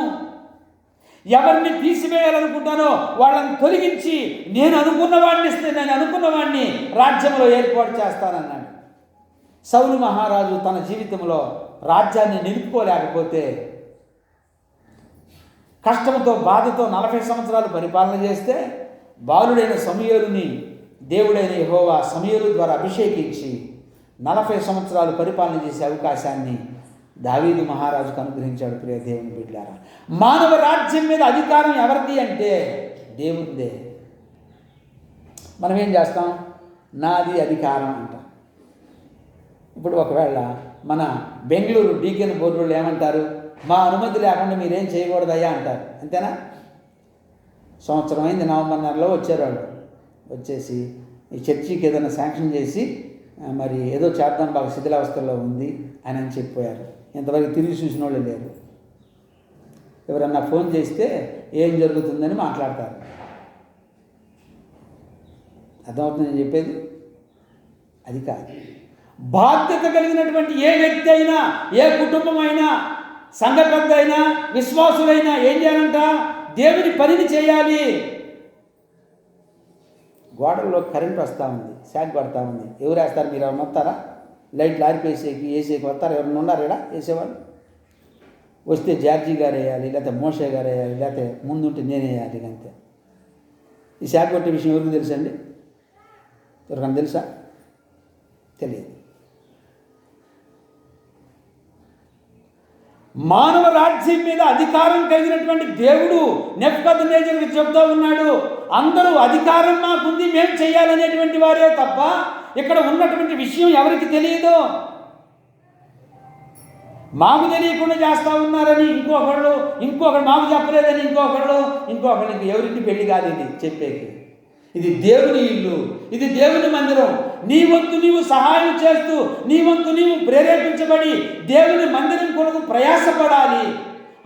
Speaker 1: ఎవరిని తీసివేయాలనుకుంటానో వాళ్ళని తొలగించి నేను అనుకున్న వాడిని రాజ్యంలో ఏర్పాటు చేస్తానన్నాడు. సౌలు మహారాజు తన జీవితంలో రాజ్యాన్ని నిలుపుకోలేకపోతే కష్టంతో బాధతో 40 సంవత్సరాలు పరిపాలన చేస్తే బాలుడైన సమూయేలుని దేవుడైన యెహోవా సమూయేలు ద్వారా అభిషేకించి 40 సంవత్సరాలు పరిపాలన చేసే అవకాశాన్ని దావీదు మహారాజుకు అనుగ్రహించాడు. ప్రియ దేవుని బిడ్డలారా, మానవ రాజ్యం మీద అధికారం ఎవరిది అంటే దేవునిదే. మనం ఏం చేస్తాం? నాది అధికారం అంటాం. ఇప్పుడు ఒకవేళ మన బెంగళూరు డీకెన్ బోర్డు వాళ్ళు ఏమంటారు? మా అనుమతి లేకుండా మీరేం చేయకూడదయ్యా అంటారు. అంతేనా? సంవత్సరం అయింది, నవంబర్ నెలలో వచ్చారు వాళ్ళు. వచ్చేసి ఈ చర్చికి ఏదైనా శాంక్షన్ చేసి మరి ఏదో చేద్దాం, బాగా శిథిలావస్థల్లో ఉంది అని చెప్పిపోయారు. ఇంతవరకు తిరిగి చూసిన వాళ్ళు లేరు. ఎవరన్నా ఫోన్ చేస్తే ఏం జరుగుతుందని మాట్లాడతారు. అర్థమవుతుంది నేను చెప్పేది? అది కాదు. బాధ్యత కలిగినటువంటి ఏ వ్యక్తి అయినా, ఏ కుటుంబం అయినా, సంఘ పెద్ద అయినా, విశ్వాసులైనా ఏం చేయాలంట? దేవుని పనిని చేయాలి. గోడల్లో కరెంట్ వస్తూ ఉంది, షాక్ పడతా ఉంది. ఎవరు వేస్తారు? మీరు ఎవరు వస్తారా? లైట్లు వేసేకి వస్తారు? ఎవరైనా ఉన్నారు ఇక్కడ వేసేవాళ్ళు? వస్తే జార్జీ గారు వేయాలి, లేకపోతే మోషే గారు వేయాలి, లేకపోతే ముందుంటే నేను వేయాలి. అంతే. ఈ షాక్ కొట్టే విషయం ఎవరికి తెలుసండి? ఎవరికన్నా తెలుసా? తెలియదు. మానవ రాజ్యం మీద అధికారం కలిగినటువంటి దేవుడు నెబుకద్నెజరుకు చెప్తా ఉన్నాడు, అందరూ అధికారం మాకుంది, మేము చేయాలనేటువంటి వారే తప్ప ఇక్కడ ఉన్నటువంటి విషయం ఎవరికి తెలియదు. మాకు తెలియకుండా చేస్తూ ఉన్నారని ఇంకొకరు మాకు చెప్పలేదని ఇంకొకరికి ఎవరికి పెళ్లి కాదు. ఇది చెప్పేకి ఇది దేవుని ఇల్లు, ఇది దేవుని మందిరం. నీ వంతు నీవు సహాయం చేస్తూ, నీ వంతు నీవు ప్రేరేపించబడి దేవుని మందిరం కొరకు ప్రయాసపడాలి,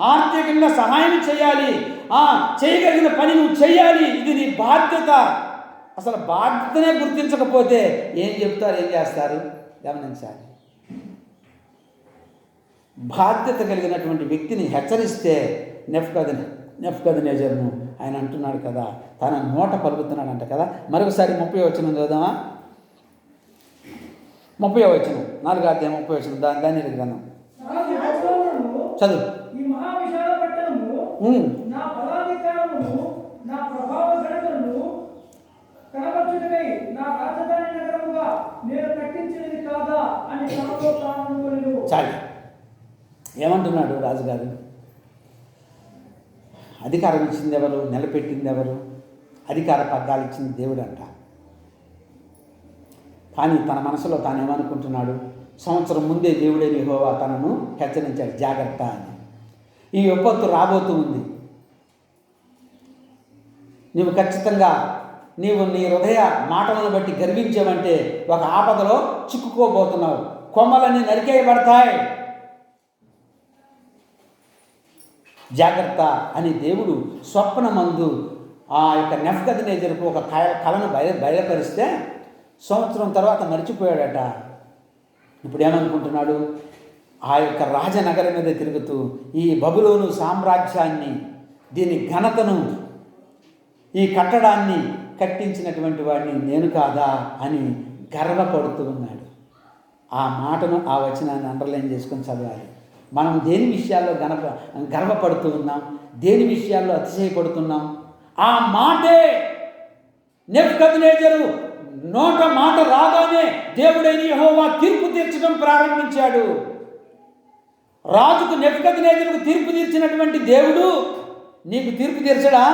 Speaker 1: ఆర్థికంగా సహాయం చేయాలి, చేయగలిగిన పని నువ్వు చేయాలి. ఇది నీ బాధ్యత. అసలు బాధ్యతనే గుర్తించకపోతే ఏం చెప్తారు, ఏం చేస్తారు? గమనించాలి. బాధ్యత కలిగినటువంటి వ్యక్తిని హెచ్చరిస్తే నెబుకద్నెజరును ఆయన అంటున్నాడు కదా, తన నోట పలుకుతున్నాడంట కదా. మరొకసారి 30వ వచనం చదువుదామా? 30వ వచనం, 4వ అధ్యాయం 30వ వచనం, దానియేలు గ్రంథం చదువు.
Speaker 3: ఈ మహావిశాల పట్టణము నా బలాధికారమును నా ప్రభావ గణతలను కనబర్చుటకై నా రాజధాని నగరముగా నేను కట్టించినది కాదా అని తనలో తాను అనుకొనెను.
Speaker 1: చాలు. ఏమంటున్నాడు రాజుగారు? అధికారం ఇచ్చింది ఎవరు? నిలబెట్టింది ఎవరు? అధికార పగ్గాలు ఇచ్చింది దేవుడు అంట. కానీ తన మనసులో తాను ఏమనుకుంటున్నాడు? సంవత్సరం ముందే దేవుడైన యెహోవా తనను హెచ్చరించాడు, జాగ్రత్త అని. ఈ విపత్తు రాబోతూ ఉంది. నువ్వు ఖచ్చితంగా నీ హృదయ మాటలను బట్టి గర్వించావంటే ఒక ఆపదలో చిక్కుకోబోతున్నావు. కొమ్మలన్నీ నరికేయబడతాయి, జాగ్రత్త అని దేవుడు స్వప్నమందు ఆ యొక్క నెబుకద్నెజరుకు ఒక కళను బయలుపరిస్తే సంవత్సరం తర్వాత మర్చిపోయాడట. ఇప్పుడు ఏమనుకుంటున్నాడు? ఆ యొక్క రాజనగరం మీద తిరుగుతూ ఈ బబులోను సామ్రాజ్యాన్ని, దీని ఘనతను, ఈ కట్టడాన్ని కట్టించినటువంటి వాడిని నేను కాదా అని గర్వపడుతూ ఉన్నాడు. ఆ మాటను, ఆ వచనాన్ని అండర్లైన్ చేసుకొని చదవాలి. మనం దేని విషయాల్లో గర్వపడుతూ ఉన్నాం, దేని విషయాల్లో అతిశయపడుతున్నాం? ఆ మాటే నెబుకద్నెజరు నోట మాట రాగానే దేవుడైన యెహోవా తీర్పు తీర్చడం ప్రారంభించాడు. రాజుకు నెబుకద్నెజరుకు తీర్పు తీర్చినటువంటి దేవుడు నీకు తీర్పు తీర్చడా?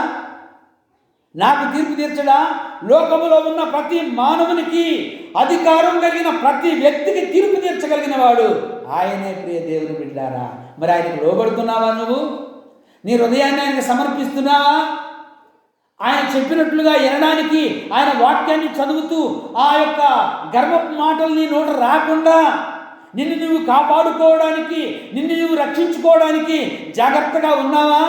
Speaker 1: నాకు తీర్పు తీర్చడా? లోకములో ఉన్న ప్రతి మానవునికి, అధికారం కలిగిన ప్రతి వ్యక్తికి తీర్పు తీర్చగలిగిన వాడు ఆయనే. ప్రియ దేవుని బిడ్డలారా, మరి ఆయనకు లోబడుతున్నావా? నువ్వు నీ హృదయాన్ని ఆయనకు సమర్పిస్తున్నావా? ఆయన చెప్పినట్లుగా వినడానికి, ఆయన వాక్యాన్ని చదువుతూ ఆ యొక్క గర్వపు మాటలు నీ నోట రాకుండా నిన్ను నువ్వు కాపాడుకోవడానికి, నిన్ను నువ్వు రక్షించుకోవడానికి జాగ్రత్తగా ఉన్నావా?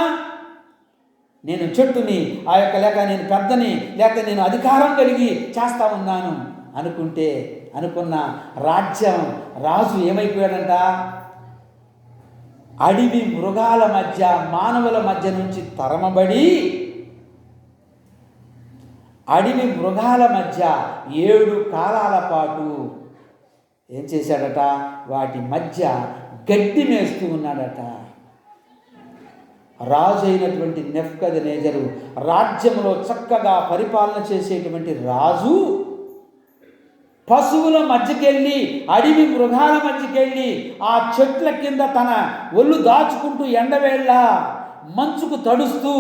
Speaker 1: నేను చెట్టుని, ఆ యొక్క లేక నేను పెద్దని, లేక నేను అధికారం కలిగి చేస్తా ఉన్నాను అనుకున్న రాజు ఏమైపోయాడంట? అడవి మృగాల మధ్య, మానవుల మధ్య నుంచి తరమబడి అడవి మృగాల మధ్య 7 కాలాల పాటు ఏం చేశాడట? వాటి మధ్య గడ్డి మేస్తూ ఉన్నాడట. రాజు అయినటువంటి నెబుకద్నెజరు, రాజ్యంలో చక్కగా పరిపాలన చేసేటువంటి రాజు, పశువుల మధ్యకెళ్ళి, అడవి మృగాల మధ్యకెళ్ళి ఆ చెట్ల కింద తన ఒళ్ళు దాచుకుంటూ ఎండవేళ్ళ మంచుకు తడుస్తూ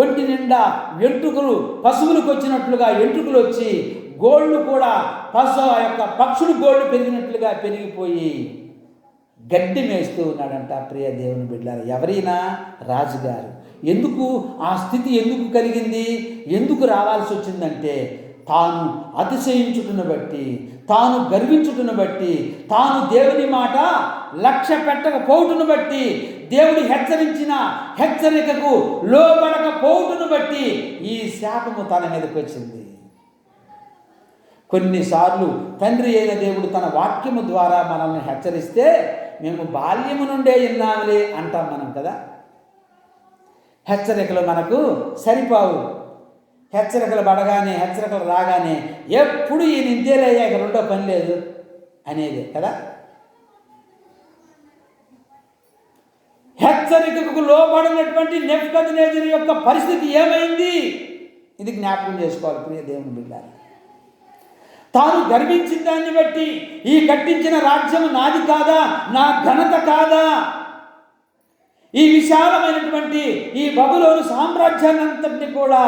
Speaker 1: ఒంటి నిండా వెంట్రుకలు పశువులకు వచ్చినట్లుగా వెంట్రుకలు వచ్చి, గోళ్ళు కూడా ఆ యొక్క పక్షులు గోళ్ళు పెరిగినట్లుగా పెరిగిపోయి గడ్డి మేస్తూ ఉన్నాడంట. ప్రియ దేవుని బిడ్డలారా, ఎవరైనా రాజుగారు ఎందుకు ఆ స్థితి ఎందుకు కలిగింది, ఎందుకు రావాల్సి వచ్చిందంటే తాను అతిశయించుటను బట్టి, తాను గర్వించుటను బట్టి, తాను దేవుని మాట లక్ష్య పెట్టకపోవటను బట్టి, దేవుడు హెచ్చరించిన హెచ్చరికకు లోబడకపోవటను బట్టి ఈ శాపము తన మీదకి వచ్చింది. కొన్నిసార్లు తండ్రి అయిన దేవుడు తన వాక్యము ద్వారా మనల్ని హెచ్చరిస్తే మేము బాల్యము నుండే విన్నాములే అంటాం మనం కదా. హెచ్చరికలు మనకు సరిపోవు. హెచ్చరికలు పడగానే హెచ్చరికలు రాగానే ఎప్పుడు ఈయన ఇంతేలయ్యాక రెండో పని లేదు అనేది కదా. హెచ్చరికకు లోబడినటువంటి నెబుకద్నెజరు యొక్క పరిస్థితి ఏమైంది? ఇది జ్ఞాపకం చేసుకోవాలి ప్రియ దేవుని బిడ్డలారా. తాను గర్వించిన దాన్ని బట్టి ఈ కట్టించిన రాజ్యం నాది కాదా, నా ఘనత కాదా, ఈ విశాలమైనటువంటి ఈ బబులోను సామ్రాజ్యాన్ని అంతటిని కూడా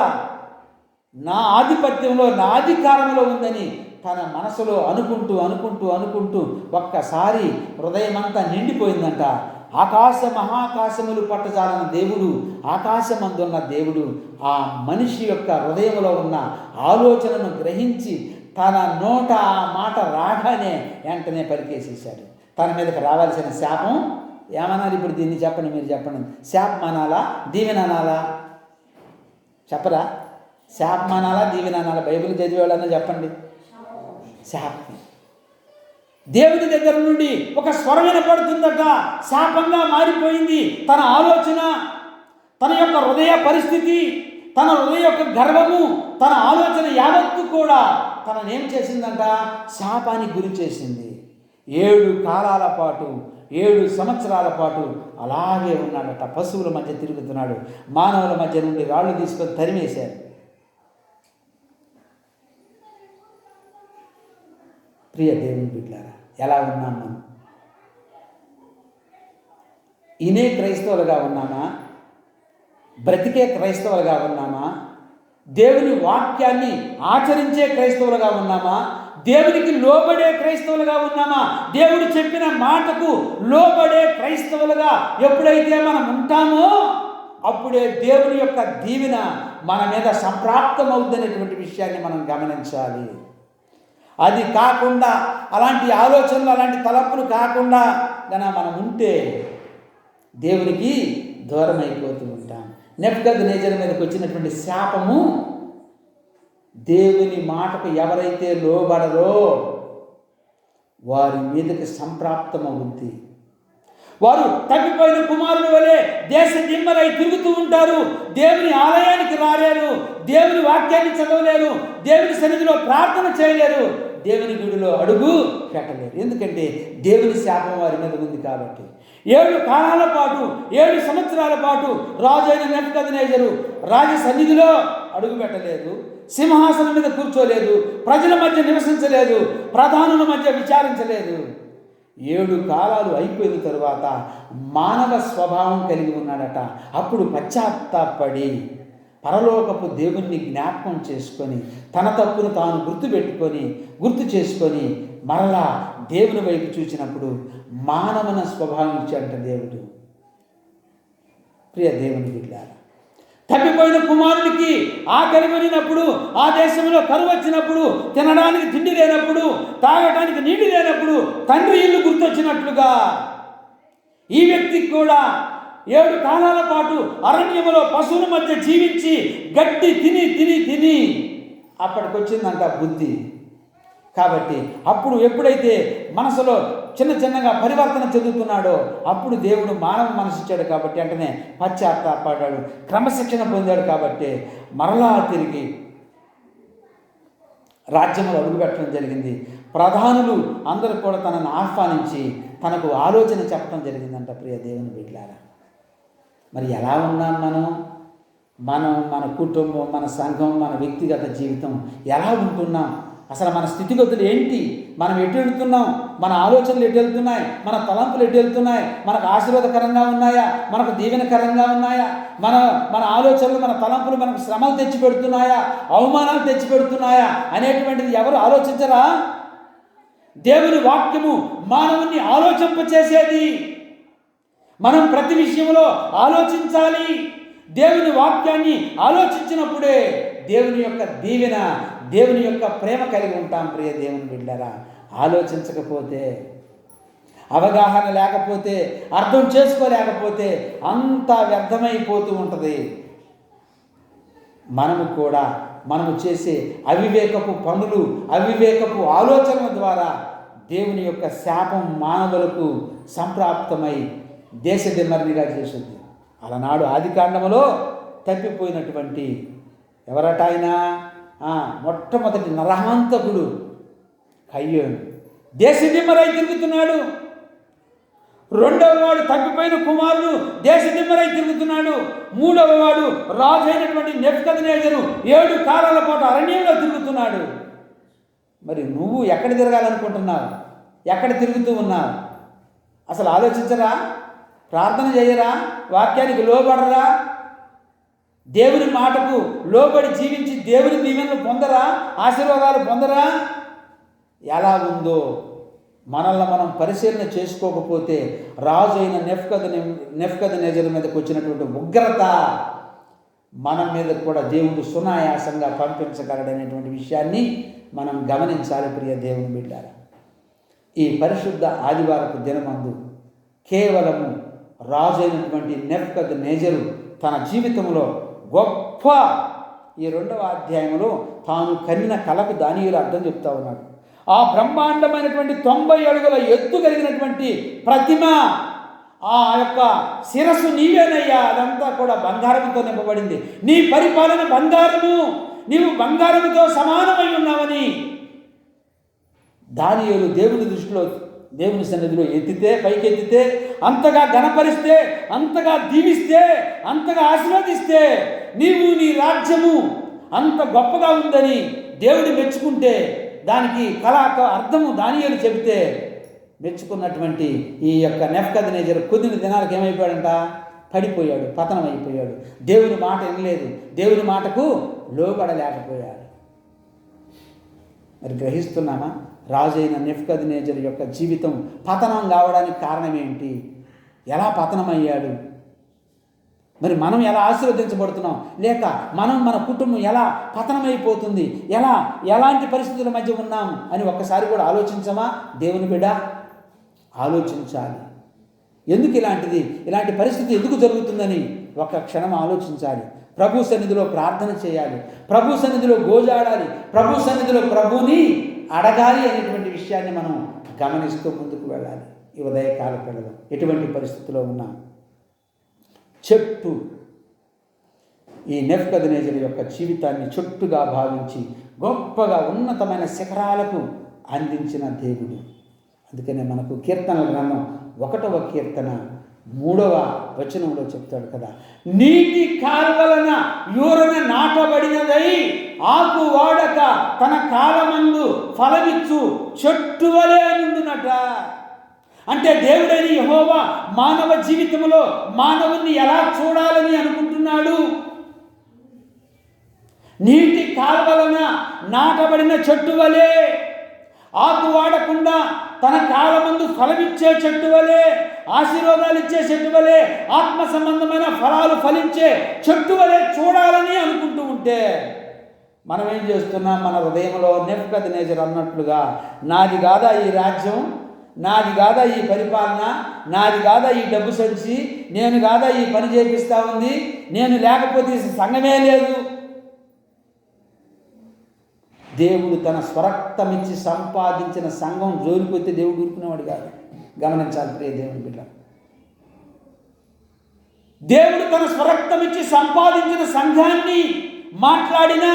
Speaker 1: నా ఆధిపత్యంలో నా అధికారంలో ఉందని తన మనసులో అనుకుంటూ అనుకుంటూ అనుకుంటూ ఒక్కసారి హృదయమంతా నిండిపోయిందంట. ఆకాశ మహాకాశములు పట్టజాలన దేవుడు, ఆకాశమందున్న దేవుడు ఆ మనిషి యొక్క హృదయంలో ఉన్న ఆలోచనను గ్రహించి తన నోట ఆ మాట రాగానే వెంటనే పలికేసేసాడు. తన మీదకి రావాల్సిన శాపం ఏమనాలి? ఇప్పుడు దీన్ని చెప్పండి, మీరు చెప్పండి. శాపం అనాలా, దీవెన అనాలా? చెప్పరా? శాపం అనాలా, దీవెన అనాలా? బైబిల్ చదివేవాళ్ళన్నా చెప్పండి. శాపం. దేవుని దగ్గర నుండి ఒక స్వరం వినపడుతుందట, శాపంగా మారిపోయింది తన ఆలోచన, తన యొక్క హృదయ పరిస్థితి, తన హృదయ యొక్క గర్వము, తన ఆలోచన యావత్తు కూడా తననేం చేసిందంట? శాపానికి గురి చేసింది. 7 కాలాల పాటు 7 సంవత్సరాల పాటు అలాగే ఉన్నాడట. పశువుల మధ్య తిరుగుతున్నాడు. మానవుల మధ్య నుండి రాళ్ళు తీసుకొని తరిమేశారు. ప్రియ దేవుని బిడ్డలారా, ఎలా ఉన్నాం మనం? ఇనే క్రైస్తవులుగా ఉన్నామా? బ్రతికే క్రైస్తవులుగా ఉన్నామా? దేవుని వాక్యాన్ని ఆచరించే క్రైస్తవులుగా ఉన్నామా? దేవునికి లోబడే క్రైస్తవులుగా ఉన్నామా? దేవుడు చెప్పిన మాటకు లోబడే క్రైస్తవులుగా ఎప్పుడైతే మనం ఉంటామో అప్పుడే దేవుని యొక్క దీవెన మన మీద సంప్రాప్తమవుద్దనేటువంటి విషయాన్ని మనం గమనించాలి. అది కాకుండా, అలాంటి ఆలోచనలు, అలాంటి తలపులు కాకుండా మనం ఉంటే దేవునికి దూరం అయిపోతూ ఉంటాం. నెబుకద్నెజరు మీదకి వచ్చినటువంటి శాపము దేవుని మాటకు ఎవరైతే లోబడరో వారి మీదకి సంప్రాప్తమవుద్ది. వారు తప్పిపోయిన కుమారుని వలె దేశ దిమ్మలై తిరుగుతూ ఉంటారు. దేవుని ఆలయానికి రాలేరు, దేవుని వాక్యాన్ని చదవలేరు, దేవుని సన్నిధిలో ప్రార్థన చేయలేరు, దేవుని గుడిలో అడుగు పెట్టలేరు. ఎందుకంటే దేవుని శాపం వారి మీద ఉంది కాబట్టి. 7 కాలాల పాటు 7 సంవత్సరాల పాటు రాజు అయిన నెబుకద్నెజరు రాజ సన్నిధిలో అడుగు పెట్టలేదు, సింహాసనం మీద కూర్చోలేదు, ప్రజల మధ్య నివసించలేదు, ప్రధానుల మధ్య విచారించలేదు. 7 కాలాలు అయిపోయిన తరువాత మానవ స్వభావం కలిగి ఉన్నాడట. అప్పుడు పశ్చాత్తాపడి పరలోకపు దేవుణ్ణి జ్ఞాపకం చేసుకొని తన తప్పును తాను గుర్తు చేసుకొని మరలా దేవుని వైపు చూసినప్పుడు మానవన స్వభావం ఇచ్చాడట దేవుడు. ప్రియ దేవుని బిడ్డలారా, తప్పిపోయిన కుమారుడికి ఆకలి కొనినప్పుడు, ఆ దేశంలో కరువు వచ్చినప్పుడు, తినడానికి తిండి లేనప్పుడు, తాగడానికి నీళ్లు లేనప్పుడు తండ్రి ఇల్లు గుర్తొచ్చినట్లుగా ఈ వ్యక్తికి కూడా 7 కాలాల పాటు అరణ్యములో పశువుల మధ్య జీవించి గడ్డి తిని అప్పటికొచ్చిందంట బుద్ధి. కాబట్టి అప్పుడు ఎప్పుడైతే మనసులో చిన్నగా పరివర్తన చెందుతున్నాడో అప్పుడు దేవుడు మానవ మనసు ఇచ్చాడు. కాబట్టి వెంటనే పశ్చాత్తాపడ్డాడు, క్రమశిక్షణ పొందాడు. కాబట్టి మరలా తిరిగి రాజ్యంలో అడుగుపెట్టడం జరిగింది. ప్రధానులు అందరూ కూడా తనను ఆహ్వానించి తనకు ఆలోచన చెప్పడం జరిగిందంట. ప్రియ దేవుని బిడ్డలారా, మరి ఎలా ఉన్నాం మనం మన కుటుంబం, మన సంఘం, మన వ్యక్తిగత జీవితం ఎలా ఉంటున్నాం? అసలు మన స్థితిగతులు ఏంటి? మనం ఎటు వెళుతున్నాం? మన ఆలోచనలు ఎటు వెళ్తున్నాయి? మన తలంపులు ఎటు వెళ్తున్నాయి? మనకు ఆశీర్వాదకరంగా ఉన్నాయా? మనకు దీవెనకరంగా ఉన్నాయా? మన ఆలోచనలు, మన తలంపులు మనకు శ్రమలు తెచ్చిపెడుతున్నాయా, అవమానాలు తెచ్చిపెడుతున్నాయా అనేటువంటిది ఎవరు ఆలోచించరా? దేవుని వాక్యము మానవుని ఆలోచింపచేసేది. మనం ప్రతి విషయంలో ఆలోచించాలి. దేవుని వాక్యాన్ని ఆలోచించినప్పుడే దేవుని యొక్క దీవెన, దేవుని యొక్క ప్రేమ కలిగి ఉంటాం. ప్రియ దేవుని బిడ్డలారా, ఆలోచించకపోతే, అవగాహన లేకపోతే, అర్థం చేసుకోలేకపోతే అంతా వ్యర్థమైపోతూ ఉంటుంది. మనము చేసే అవివేకపు పనులు, అవివేకపు ఆలోచనల ద్వారా దేవుని యొక్క శాపం మానవులకు సంప్రాప్తమై దేశ దిమ్మరినిగా చేస్తుంది. అలనాడు ఆదికాండములో తప్పిపోయినటువంటి ఎవరట ఆయన? మొట్టమొదటి నరహంతకుడు కయ్యోను. దేశదిమ్మరై తిరుగుతున్నాడు. రెండవ వాడు తప్పిపోయిన కుమారుడు దేశదిమ్మరై తిరుగుతున్నాడు. మూడవ వాడు రాజు అయినటువంటి నెబుకద్నెజరు 7 కాలాల పాటు అరణ్యంలో తిరుగుతున్నాడు. మరి నువ్వు ఎక్కడ తిరగాలనుకుంటున్నావు? ఎక్కడ తిరుగుతూ ఉన్నావు? అసలు ఆలోచించరా? ప్రార్థన చేయరా? వాక్యానికి లోబడరా? దేవుని మాటకు లోబడి జీవించి దేవుని దీవెనలు పొందరా? ఆశీర్వాదాలు పొందరా? ఎలా ఉందో మనల్ని మనం పరిశీలన చేసుకోకపోతే రాజు అయిన నెబుకద్నెజరు మీదకి వచ్చినటువంటి ఉగ్రత మన మీద కూడా దేవుడు సునాయాసంగా పంపించగలడనేటువంటి విషయాన్ని మనం గమనించాలి. ప్రియ దేవుని బిడ్డారా, ఈ పరిశుద్ధ ఆదివారపు దినమందు కేవలము రాజు అయినటువంటి నెబుకద్నెజరు తన జీవితంలో గొప్ప ఈ 2వ అధ్యాయంలో తాను కన్నిన కలకు దానియేలు అర్థం చెప్తా ఉన్నాడు. ఆ బ్రహ్మాండమైనటువంటి 90 అడుగుల ఎత్తు కలిగినటువంటి ప్రతిమ, ఆ యొక్క శిరస్సు నీవేనయ్యా, అదంతా కూడా బంగారంతో నింపబడింది. నీ పరిపాలన బంగారము, నీవు బంగారముతో సమానమై ఉన్నావని దానియేలు దేవుని దృష్టిలో, దేవుని సన్నిధిలో పైకెత్తితే, అంతగా ఘనపరిస్తే, అంతగా దీవిస్తే, అంతగా ఆశీర్వదిస్తే, నీవు నీ రాజ్యము అంత గొప్పగా ఉందని దేవుడు మెచ్చుకుంటే, దానికి కళాక అర్థము దానియేలు చెబితే మెచ్చుకున్నటువంటి ఈ యొక్క నెబుకద్నెజరు కొద్ది దినాలకు ఏమైపోయాడంట? పడిపోయాడు, పతనం అయిపోయాడు. దేవుని మాట వినలేదు, దేవుని మాటకు లోబడలేకపోయాడు. మరి గ్రహిస్తున్నామా? రాజు అయిన నెబుకద్నెజరు యొక్క జీవితం పతనం కావడానికి కారణం ఏంటి? ఎలా పతనమయ్యాడు? మరి మనం ఎలా ఆశీర్వదించబడుతున్నాం, లేక మన కుటుంబం ఎలా పతనమైపోతుంది, ఎలాంటి పరిస్థితుల మధ్య ఉన్నాం అని ఒక్కసారి కూడా ఆలోచించమా? దేవుని బిడ్డ, ఆలోచించాలి. ఎందుకు ఇలాంటి పరిస్థితి ఎందుకు జరుగుతుందని ఒక్క క్షణం ఆలోచించాలి. ప్రభు సన్నిధిలో ప్రార్థన చేయాలి, ప్రభు సన్నిధిలో గోజాడాలి, ప్రభు సన్నిధిలో ప్రభుని అడగాలి అనేటువంటి విషయాన్ని మనం గమనిస్తూ ముందుకు వెళ్ళాలి. ఈ ఉదయకాల పిల్లలు ఎటువంటి పరిస్థితిలో ఉన్నాం? చెట్టు, ఈ నెబుకద్నెజరు యొక్క జీవితాన్ని చెట్టుగా భావించి గొప్పగా ఉన్నతమైన శిఖరాలకు అందించిన దేవుడు. అందుకనే మనకు కీర్తనల గ్రంథం 1వ కీర్తన 3వ వచనంలో చెప్తాడు కదా, నీటి కాల్వలన యూరన నాటబడినదై ఆకు వాడక తన కాలమందు ఫలమిచ్చు చెట్టు వలె నుండునట. అంటే దేవుడైన యెహోవా మానవ జీవితంలో మానవుణ్ణి ఎలా చూడాలని అనుకుంటున్నాడు? నీటి కాల్వలన నాటబడిన చెట్టు వలె, ఆకు వాడకుండా తన కాలమందు ఫలమిచ్చే చెట్టు వలె, ఆశీర్వాదాలు ఇచ్చే చెట్టు వలె, ఆత్మ సంబంధమైన ఫలాలు ఫలించే చెట్టు వలె చూడాలని అనుకుంటూ ఉంటే మనం ఏం చేస్తున్నాం? మన హృదయంలో నెబుకద్నెజరు అన్నట్లుగా, నాది కాదా ఈ రాజ్యం, నాది కాదా ఈ పరిపాలన, నాది కాదా ఈ డబ్బు సంచి, నేను కాదా ఈ పని చేపిస్తా ఉంది, నేను లేకపోతే సంఘమే లేదు. దేవుడు తన స్వరక్తమిచ్చి సంపాదించిన సంఘం జోలిపోతే దేవుడు ఊరుకునేవాడు కాదు. గమనించాలి ప్రియ దేవుని బిడ్డ, దేవుడు తన స్వరక్తమిచ్చి సంపాదించిన సంఘాన్ని మాట్లాడినా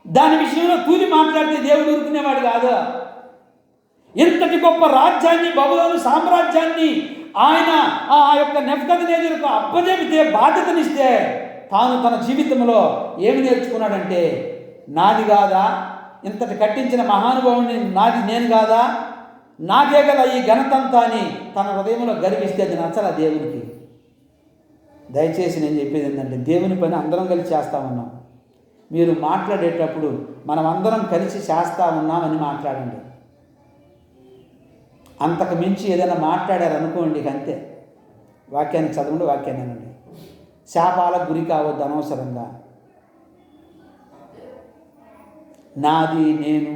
Speaker 1: దాని విషయంలో తూలి మాట్లాడితే దేవుడు ఊరుకునేవాడు కాదు. ఇంతటి గొప్ప రాజ్యాన్ని, బబులోను సామ్రాజ్యాన్ని ఆయన ఆ యొక్క నెబుకద్నెజరుకు అప్పజెబితే, బాధ్యతనిస్తే, తాను తన జీవితంలో ఏమి నేర్చుకున్నాడంటే, నాది కాదా ఇంతటి కట్టించిన మహానుభావుని, నేను కాదా, నాకే కదా ఈ ఘనతంతా అని తన హృదయంలో గర్విస్తే అది నచ్చల దేవునికి. దయచేసి నేను చెప్పేది ఏంటంటే, దేవుని పని అందరం కలిసి చేస్తా ఉన్నాం. మీరు మాట్లాడేటప్పుడు మనం అందరం కలిసి చేస్తా ఉన్నామని మాట్లాడండి. అంతకు మించి ఏదైనా మాట్లాడారనుకోండి, అంతే. వాక్యాన్ని చదవండి, వాక్యాన్ని అనండి. శాపాలకు గురి కావద్దు అనవసరంగా. నాది, నేను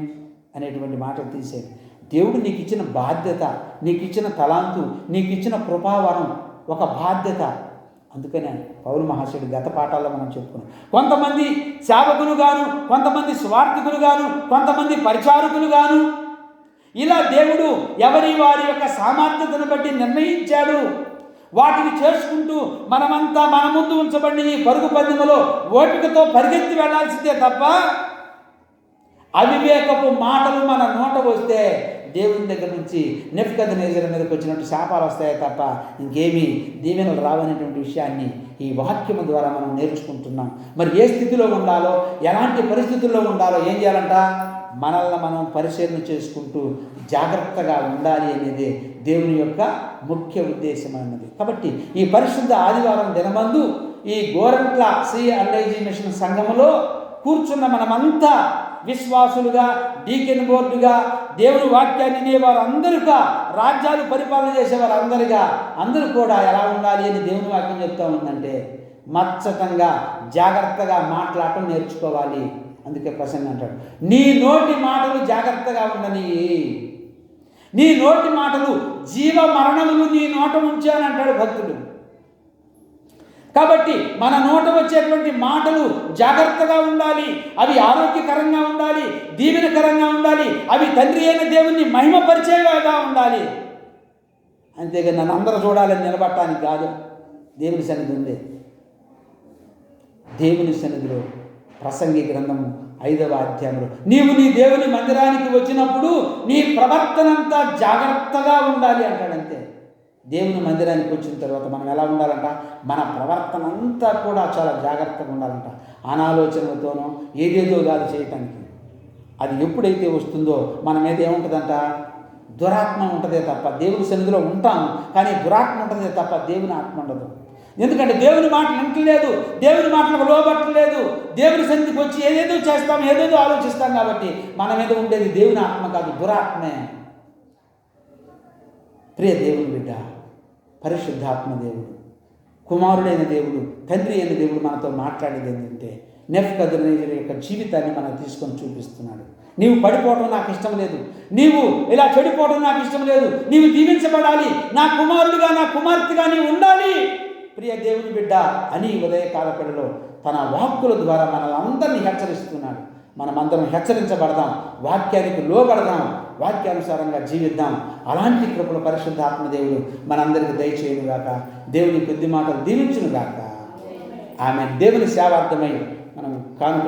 Speaker 1: అనేటువంటి మాటలు తీసేది. దేవుడు నీకు ఇచ్చిన బాధ్యత, నీకు ఇచ్చిన తలాంతు, నీకు ఇచ్చిన కృపావరం ఒక బాధ్యత. అందుకనే పౌలు మహాశయుడు గత పాఠాల్లో మనం చెప్పుకున్నాం. కొంతమంది సేవకులు గాను, కొంతమంది స్వార్థికులు గాను, కొంతమంది పరిచారకులు గాను, ఇలా దేవుడు ఎవరి వారి యొక్క సామర్థ్యతను బట్టి నిర్ణయించాడు. వాటిని చేసుకుంటూ మనమంతా మన ముందు ఉంచబడిన ఈ పరుగు పందెములో ఓపికతో పరిగెత్తి వెళ్ళాల్సిందే తప్ప అవివేకపు మాటలు మన నోట వస్తే దేవుని దగ్గర నుంచి నెబుకద్నెజరు మీదకి వచ్చినట్టు శాపాలు వస్తాయే తప్ప ఇంకేమీ దీవెనలు రావనేటువంటి విషయాన్ని ఈ వాక్యము ద్వారా మనం నేర్చుకుంటున్నాం. మరి ఏ స్థితిలో ఉండాలో, ఎలాంటి పరిస్థితుల్లో ఉండాలో ఏం చేయాలంట? మనల్ని మనం పరిశీలన చేసుకుంటూ జాగ్రత్తగా ఉండాలి అనేది దేవుని యొక్క ముఖ్య ఉద్దేశం అన్నది. కాబట్టి ఈ పరిశుద్ధ ఆదివారం దినమందు ఈ గోరంట్ల C&I మిషన్ సంఘములో కూర్చున్న మనమంతా విశ్వాసులుగా, డీకెన్ బోర్డుగా, దేవుని వాక్యాన్ని వినేవారు అందరుగా, రాజ్యాలు పరిపాలన చేసేవారు అందరూ కూడా ఎలా ఉండాలి అని దేవుని వాక్యం చెప్తా ఉందంటే మచ్చటంగా జాగ్రత్తగా మాట్లాడటం నేర్చుకోవాలి. అందుకే ప్రసంగం అంటాడు, నీ నోటి మాటలు జాగ్రత్తగా ఉండని, నీ నోటి మాటలు జీవ మరణములు నీ నోట ఉంచాను అంటాడు భక్తుడు. కాబట్టి మన నోట వచ్చేటువంటి మాటలు జాగ్రత్తగా ఉండాలి, అవి ఆరోగ్యకరంగా ఉండాలి, దీవెనకరంగా ఉండాలి, అవి తండ్రి అయిన దేవుణ్ణి మహిమపరిచేలాగా ఉండాలి. అంతేగా నన్ను అందరూ చూడాలని నిలబడటానికి కాదు. దేవుని సన్నిధి ఉంది. దేవుని సన్నిధిలో ప్రసంగి గ్రంథము 5వ అధ్యాయంలో నీవు నీ దేవుని మందిరానికి వచ్చినప్పుడు నీ ప్రవర్తనంతా జాగ్రత్తగా ఉండాలి అంటాడంతే. దేవుని మందిరానికి వచ్చిన తర్వాత మనం ఎలా ఉండాలంట? మన ప్రవర్తన అంతా కూడా చాలా జాగ్రత్తగా ఉండాలంట. అనాలోచనలతోనో ఏదేదో కాదు చేయటానికి. అది ఎప్పుడైతే వస్తుందో మన మీద ఏముంటుందంట? దురాత్మ ఉంటుందే తప్ప దేవుని సన్నిధిలో ఉంటాం, కానీ దురాత్మ ఉంటుందే తప్ప దేవుని ఆత్మ ఉండదు. ఎందుకంటే దేవుని మాటలు వింటలేదు, దేవుని మాటలకు లోబట్టలేదు, దేవుని సన్నిధికి వచ్చి ఏదేదో చేస్తాం, ఏదేదో ఆలోచిస్తాం. కాబట్టి మన మీద ఉండేది దేవుని ఆత్మ కాదు, దురాత్మే. ప్రియ దేవుని బిడ్డ, పరిశుద్ధాత్మ దేవుడు, కుమారుడైన దేవుడు, తండ్రి అయిన దేవుడు మనతో మాట్లాడేది ఏంటంటే నెబుకద్నెజరు యొక్క జీవితాన్ని మనం తీసుకొని చూపిస్తున్నాడు. నీవు పడిపోవడం నాకు ఇష్టం లేదు, నీవు ఇలా చెడిపోవడం నాకు ఇష్టం లేదు, నీవు దీవించబడాలి, నా కుమారుడిగా నా కుమార్తెగా నీవు ఉండాలి ప్రియ దేవుని బిడ్డ అని ఉదయకాల వేళలో తన వాక్కుల ద్వారా మనల్ని హెచ్చరిస్తున్నాడు. మనమందరం హెచ్చరించబడదాం, వాక్యానికి లోబడదాం, వాక్యానుసారంగా జీవిద్దాం. అలాంటి కృపల పరిశుద్ధాత్మ దేవుడు మనందరికీ దయచేయునుగాక. దేవుని కొద్ది మాటలు దీవించునుగాక. ఆమె దేవుని సేవార్థమై మనం కానుకలు